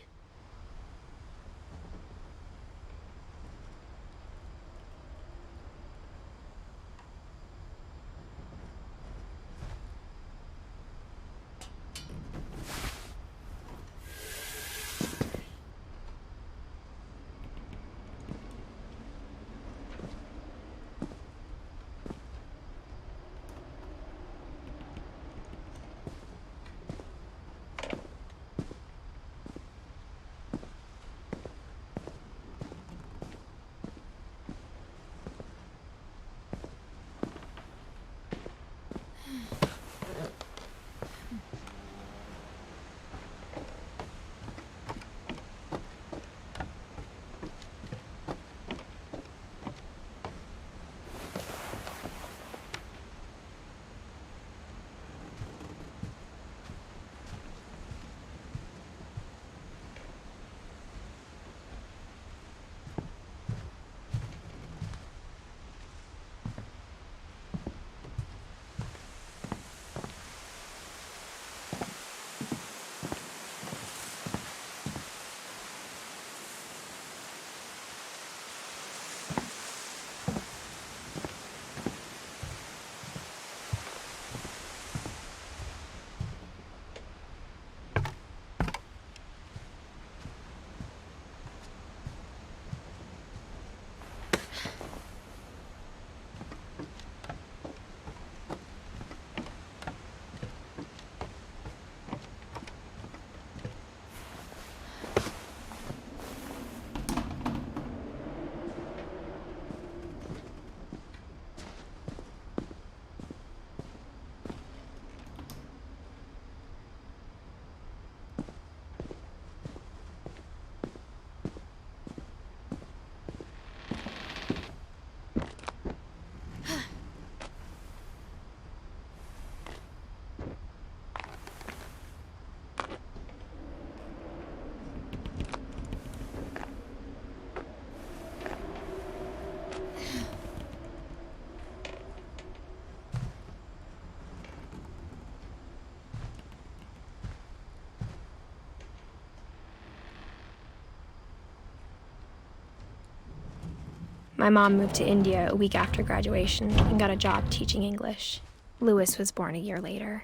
My mom moved to India a week after graduation and got a job teaching English. Louis was born a year later.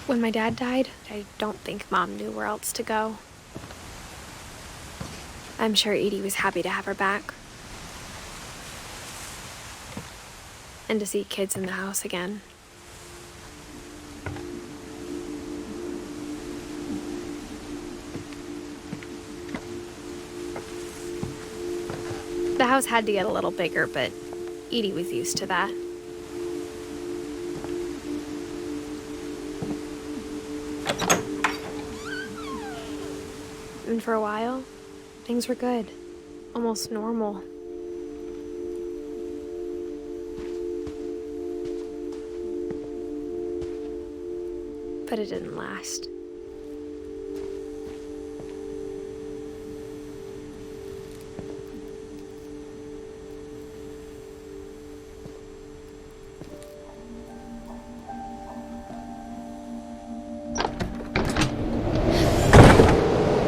When my dad died, I don't think Mom knew where else to go. I'm sure Edie was happy to have her back. And to see kids in the house again. The house had to get a little bigger, but Edie was used to that. And for a while, things were good. Almost normal. But it didn't last.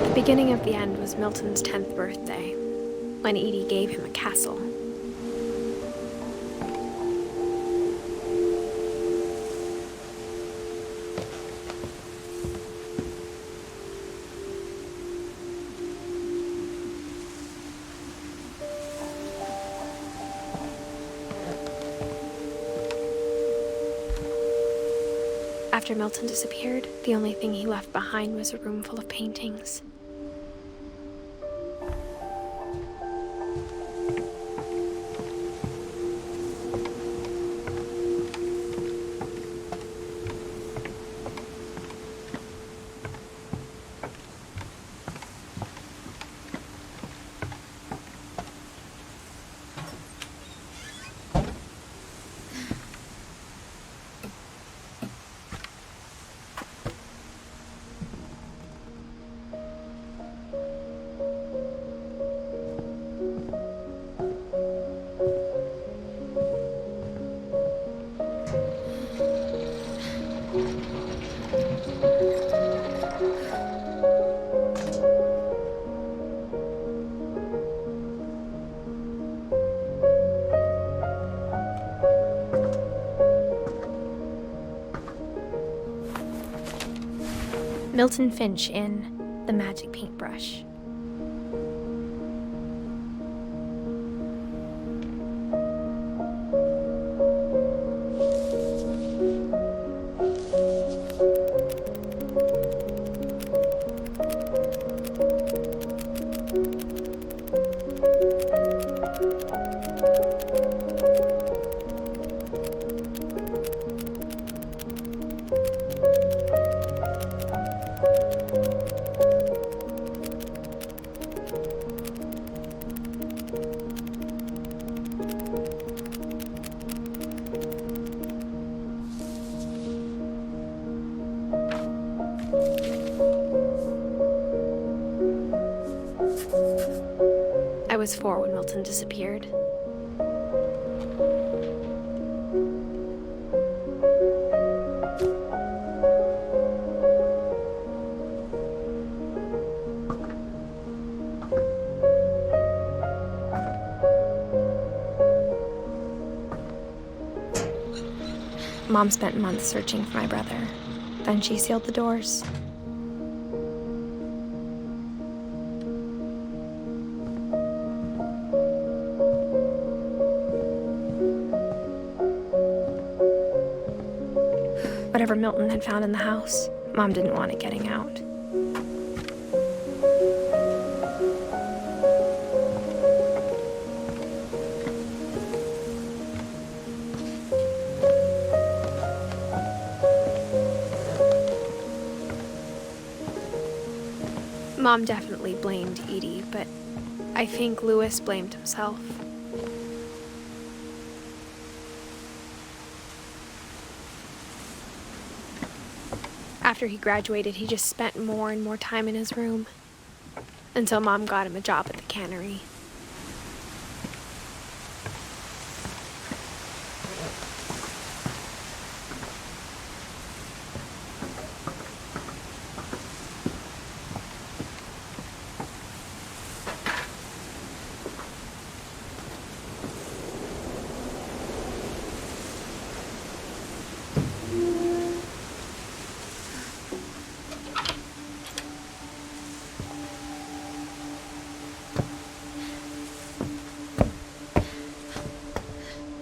The beginning of the end was Milton's 10th birthday, when Edie gave him a castle. After Milton disappeared, the only thing he left behind was a room full of paintings. Milton Finch in The Magic Paintbrush. I was 4 when Milton disappeared. Mom spent months searching for my brother. Then she sealed the doors. Whatever Milton had found in the house, Mom didn't want it getting out. Mom definitely blamed Edie, but I think Louis blamed himself. After he graduated, he just spent more and more time in his room, until Mom got him a job at the cannery.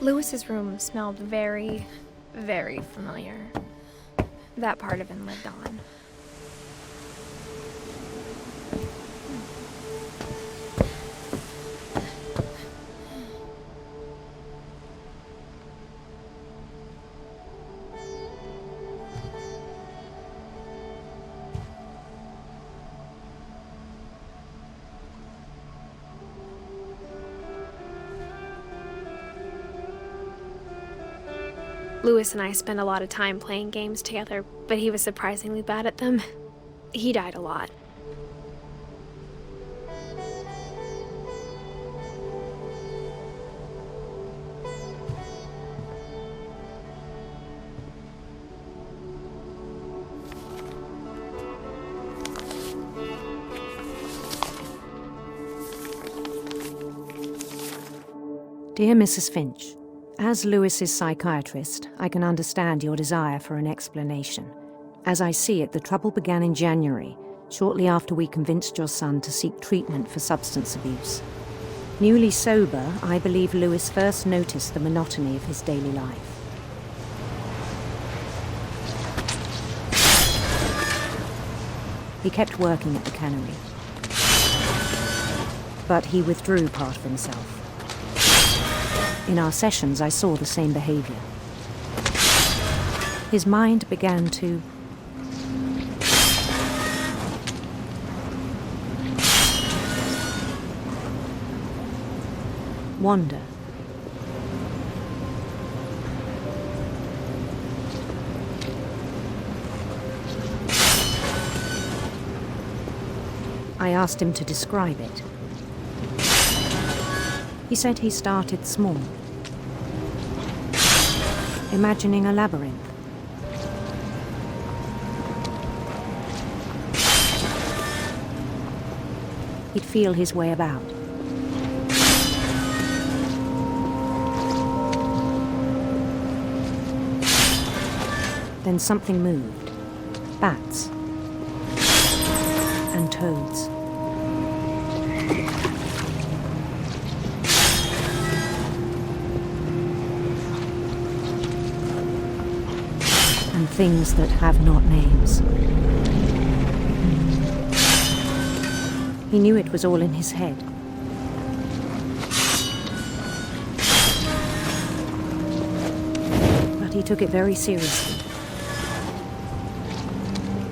Lewis's room smelled very, very familiar. That part of him lived on. Lewis and I spent a lot of time playing games together, but he was surprisingly bad at them. He died a lot. Dear Mrs. Finch, as Lewis's psychiatrist, I can understand your desire for an explanation. As I see it, the trouble began in January, shortly after we convinced your son to seek treatment for substance abuse. Newly sober, I believe Lewis first noticed the monotony of his daily life. He kept working at the cannery, but he withdrew part of himself. In our sessions, I saw the same behavior. His mind began to wander. I asked him to describe it. He said he started small, imagining a labyrinth. He'd feel his way about. Then something moved. Bats and toads. And things that have not names. He knew it was all in his head. But he took it very seriously.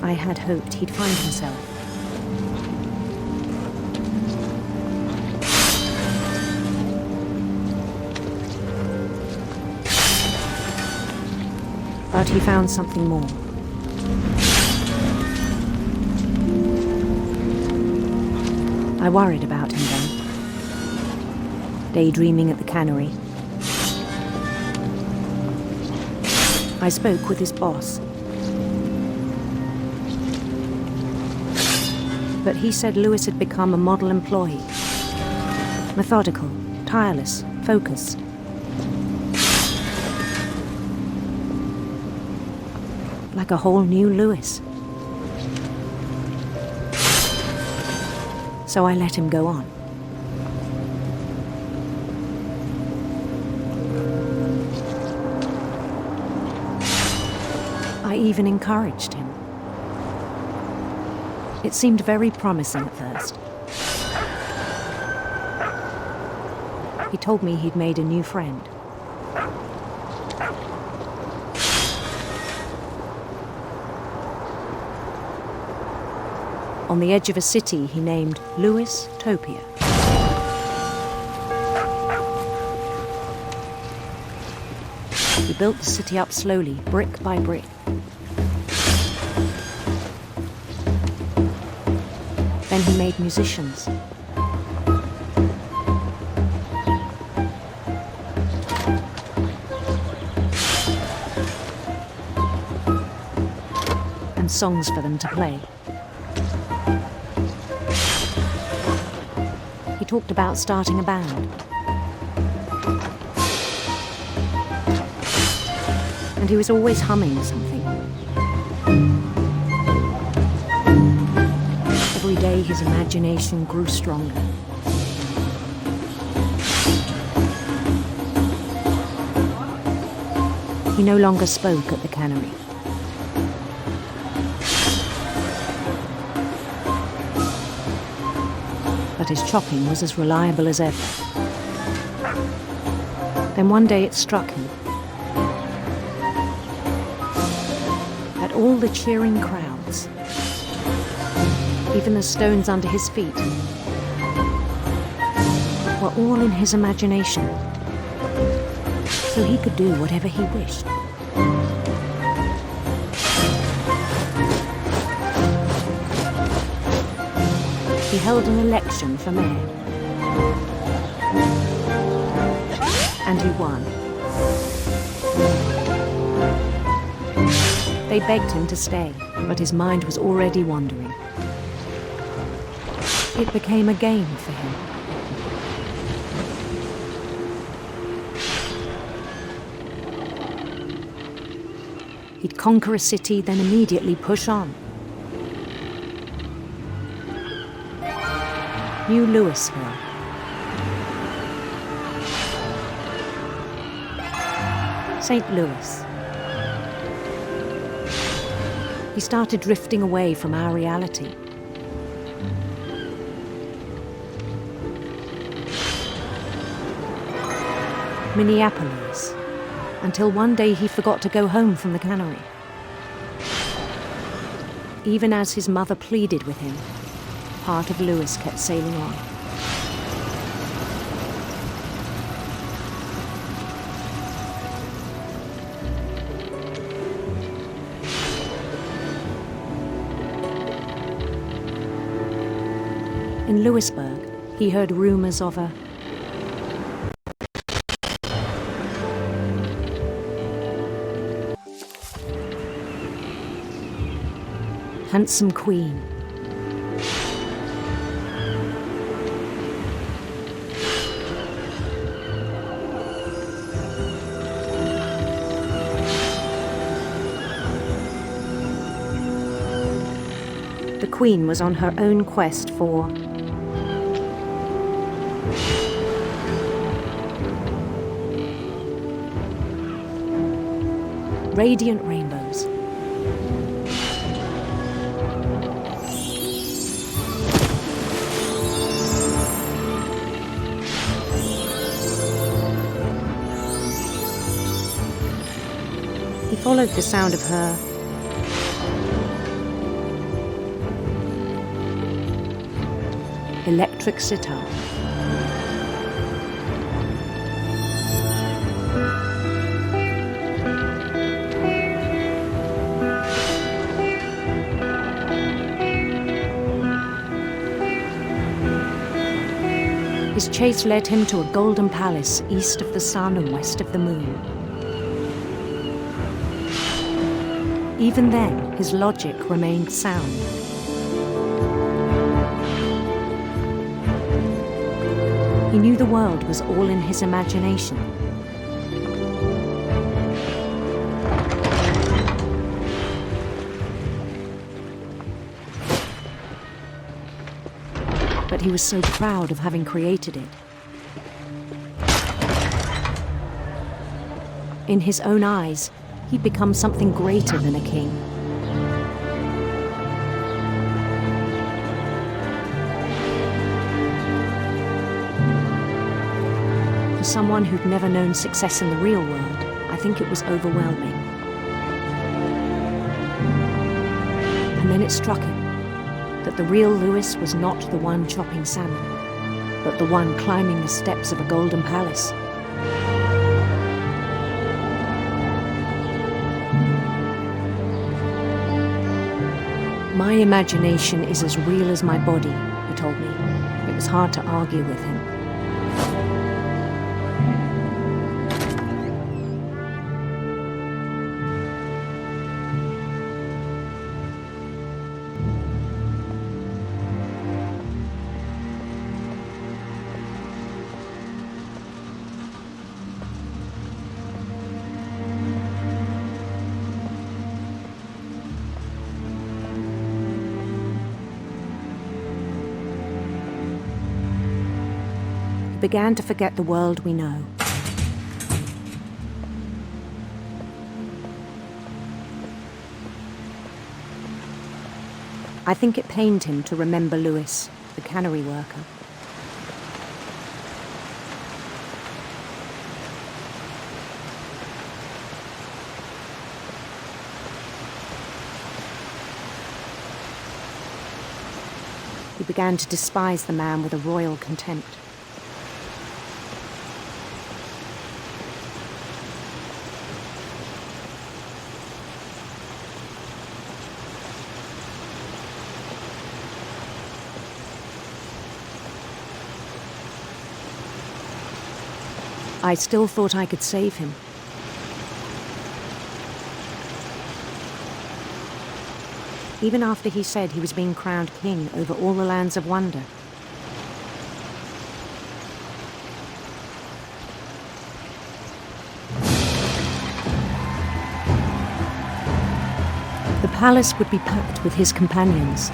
I had hoped he'd find himself. But he found something more. I worried about him then, daydreaming at the cannery. I spoke with his boss. But he said Lewis had become a model employee. Methodical, tireless, focused. Like a whole new Lewis. So I let him go on. I even encouraged him. It seemed very promising at first. He told me he'd made a new friend. On the edge of a city he named Lewis Topia. He built the city up slowly, brick by brick. Then he made musicians. And songs for them to play. He talked about starting a band. And he was always humming something. Every day his imagination grew stronger. He no longer spoke at the cannery. But his chopping was as reliable as ever. Then one day it struck him that all the cheering crowds, even the stones under his feet, were all in his imagination, so he could do whatever he wished. He held an election for mayor, and he won. They begged him to stay, but his mind was already wandering. It became a game for him. He'd conquer a city, then immediately push on. New Louisville. St. Louis. He started drifting away from our reality. Minneapolis, until one day he forgot to go home from the cannery. Even as his mother pleaded with him, part of Louis kept sailing on. In Louisburg, he heard rumors of a handsome queen. The queen was on her own quest for radiant rainbows. He followed the sound of her electric sitar. His chase led him to a golden palace east of the sun and west of the moon. Even then, his logic remained sound. He knew the world was all in his imagination. But he was so proud of having created it. In his own eyes, he'd become something greater than a king. For someone who'd never known success in the real world, I think it was overwhelming. And then it struck him that the real Louis was not the one chopping salmon, but the one climbing the steps of a golden palace. My imagination is as real as my body, he told me. It was hard to argue with him. Began to forget the world we know. I think it pained him to remember Lewis, the cannery worker. He began to despise the man with a royal contempt. I still thought I could save him. Even after he said he was being crowned king over all the lands of wonder. The palace would be packed with his companions.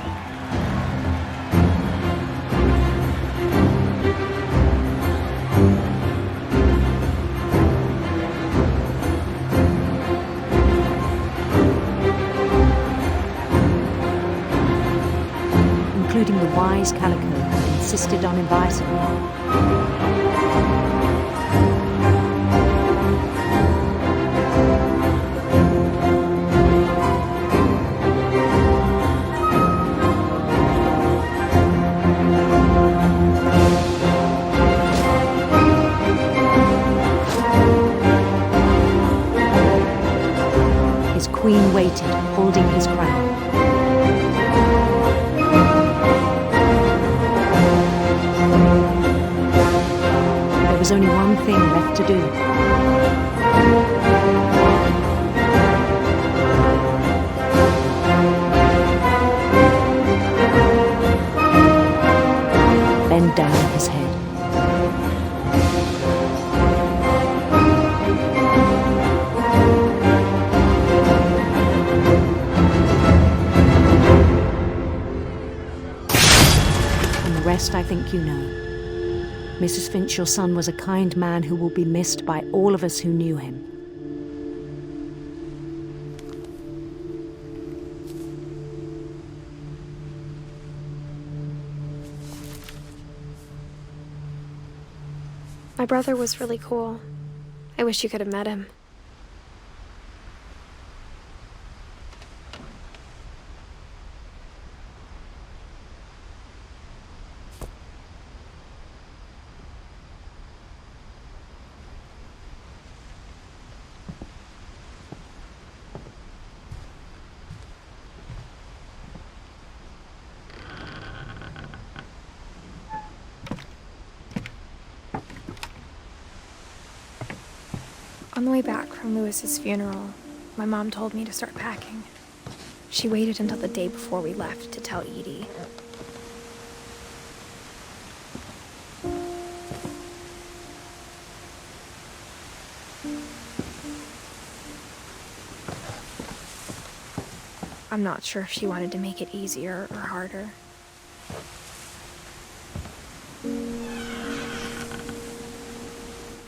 Including the wise Calico who insisted on inviting me. His queen waited, holding his crown. There was only one thing left to do. Bend down his head. And the rest I think you know. Mrs. Finch, your son was a kind man who will be missed by all of us who knew him. My brother was really cool. I wish you could have met him. On the way back from Lewis's funeral, my mom told me to start packing. She waited until the day before we left to tell Edie. I'm not sure if she wanted to make it easier or harder.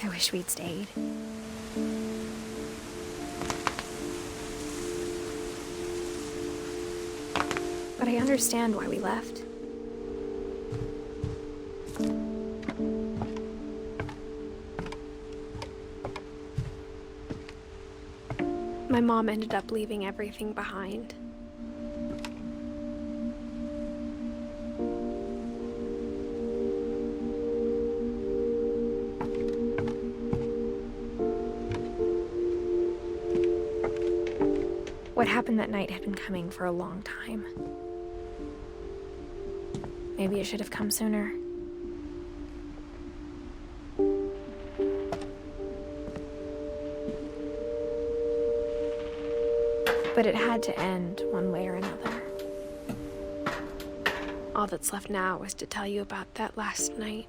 I wish we'd stayed. But I understand why we left. My mom ended up leaving everything behind. What happened that night had been coming for a long time. Maybe it should have come sooner. But it had to end one way or another. All that's left now is to tell you about that last night.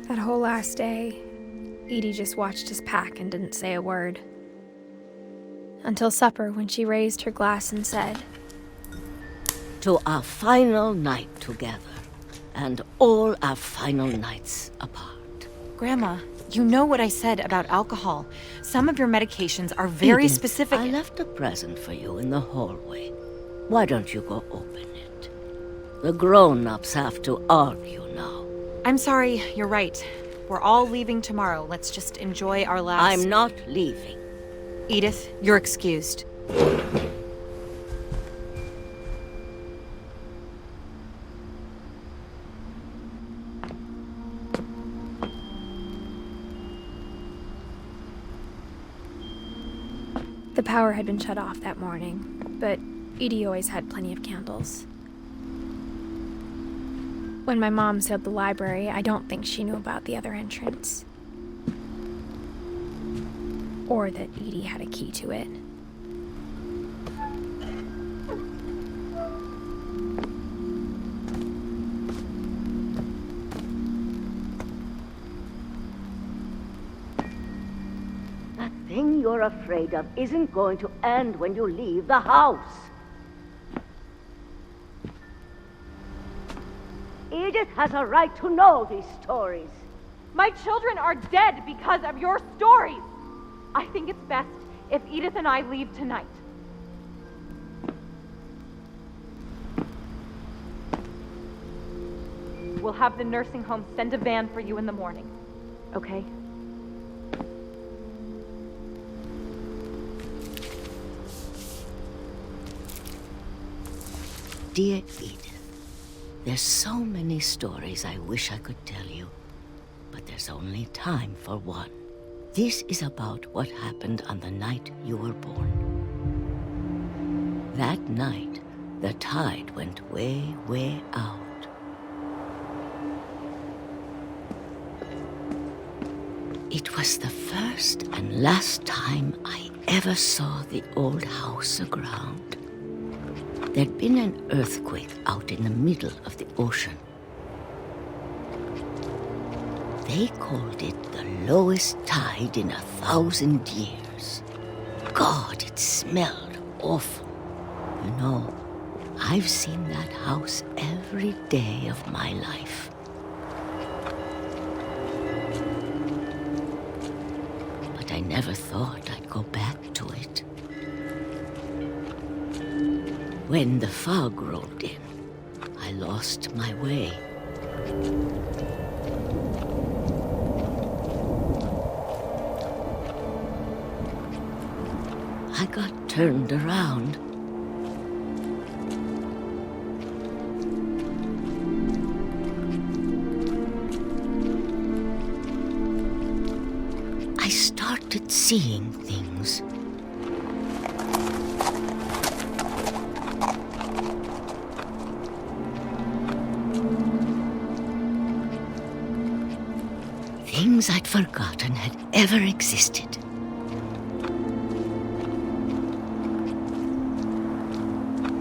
That whole last day, Edie just watched us pack and didn't say a word. Until supper, when she raised her glass and said, "To our final night together, and all our final nights apart." Grandma, you know what I said about alcohol. Some of your medications are very Edith, specific. I left a present for you in the hallway. Why don't you go open it? The grown-ups have to argue now. I'm sorry, you're right. We're all leaving tomorrow. Let's just enjoy our last... I'm not leaving. Edith, you're excused. The power had been shut off that morning, but Edie always had plenty of candles. When my mom sealed the library, I don't think she knew about the other entrance. Or that Edie had a key to it. That thing you're afraid of isn't going to end when you leave the house. Edith has a right to know these stories. My children are dead because of your stories. I think it's best if Edith and I leave tonight. We'll have the nursing home send a van for you in the morning, okay? Dear Edith, there's so many stories I wish I could tell you, but there's only time for one. This is about what happened on the night you were born. That night, the tide went way, way out. It was the first and last time I ever saw the old house aground. There'd been an earthquake out in the middle of the ocean. They called it the lowest tide in 1,000 years. God, it smelled awful. You know, I've seen that house every day of my life. But I never thought I'd go back to it. When the fog rolled in, I lost my way. I got turned around. I started seeing things. Things I'd forgotten had ever existed.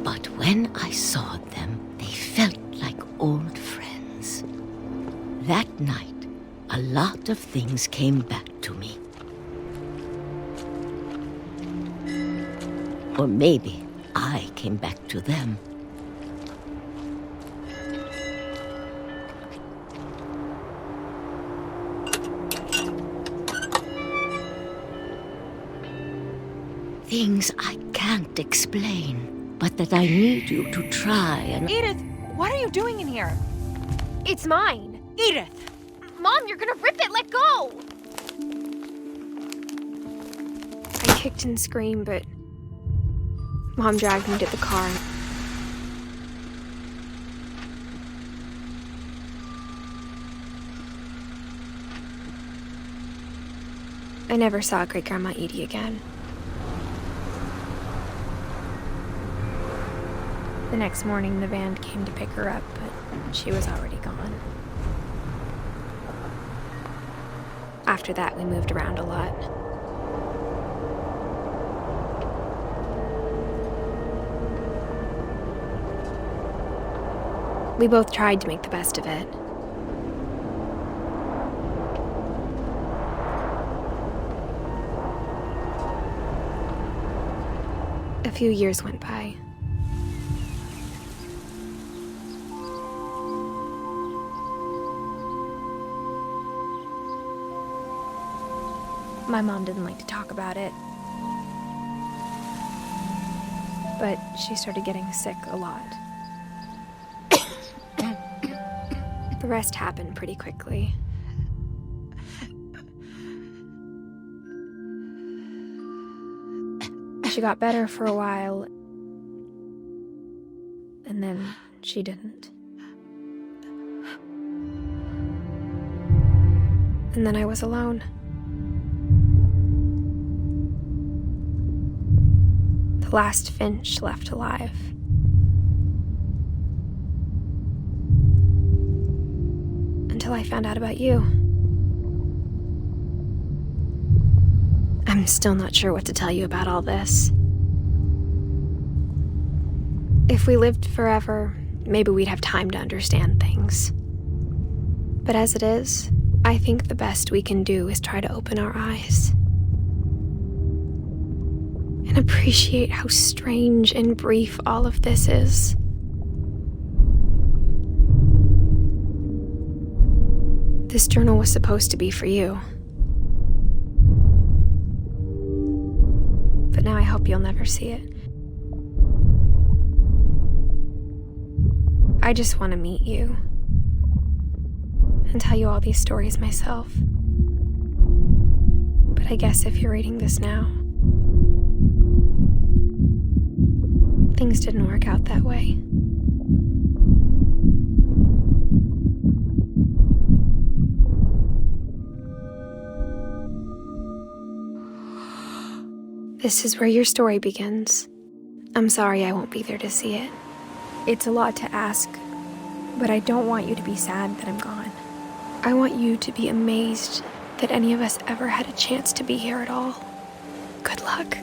But when I saw them, they felt like old friends. That night, a lot of things came back to me. Or maybe I came back to them. Things I can't explain, but that I need you to try and... Edith, what are you doing in here? It's mine. Edith! Mom, you're gonna rip it! Let go! I kicked and screamed, but Mom dragged me to the car. I never saw Great-Grandma Edie again. The next morning, the van came to pick her up, but she was already gone. After that, we moved around a lot. We both tried to make the best of it. A few years went by. My mom didn't like to talk about it, but she started getting sick a lot. The rest happened pretty quickly. She got better for a while, and then she didn't. And then I was alone. The last Finch left alive. Until I found out about you. I'm still not sure what to tell you about all this. If we lived forever, maybe we'd have time to understand things. But as it is, I think the best we can do is try to open our eyes. And appreciate how strange and brief all of this is. This journal was supposed to be for you. But now I hope you'll never see it. I just want to meet you and tell you all these stories myself. But I guess if you're reading this now, things didn't work out that way. This is where your story begins. I'm sorry I won't be there to see it. It's a lot to ask, but I don't want you to be sad that I'm gone. I want you to be amazed that any of us ever had a chance to be here at all. Good luck.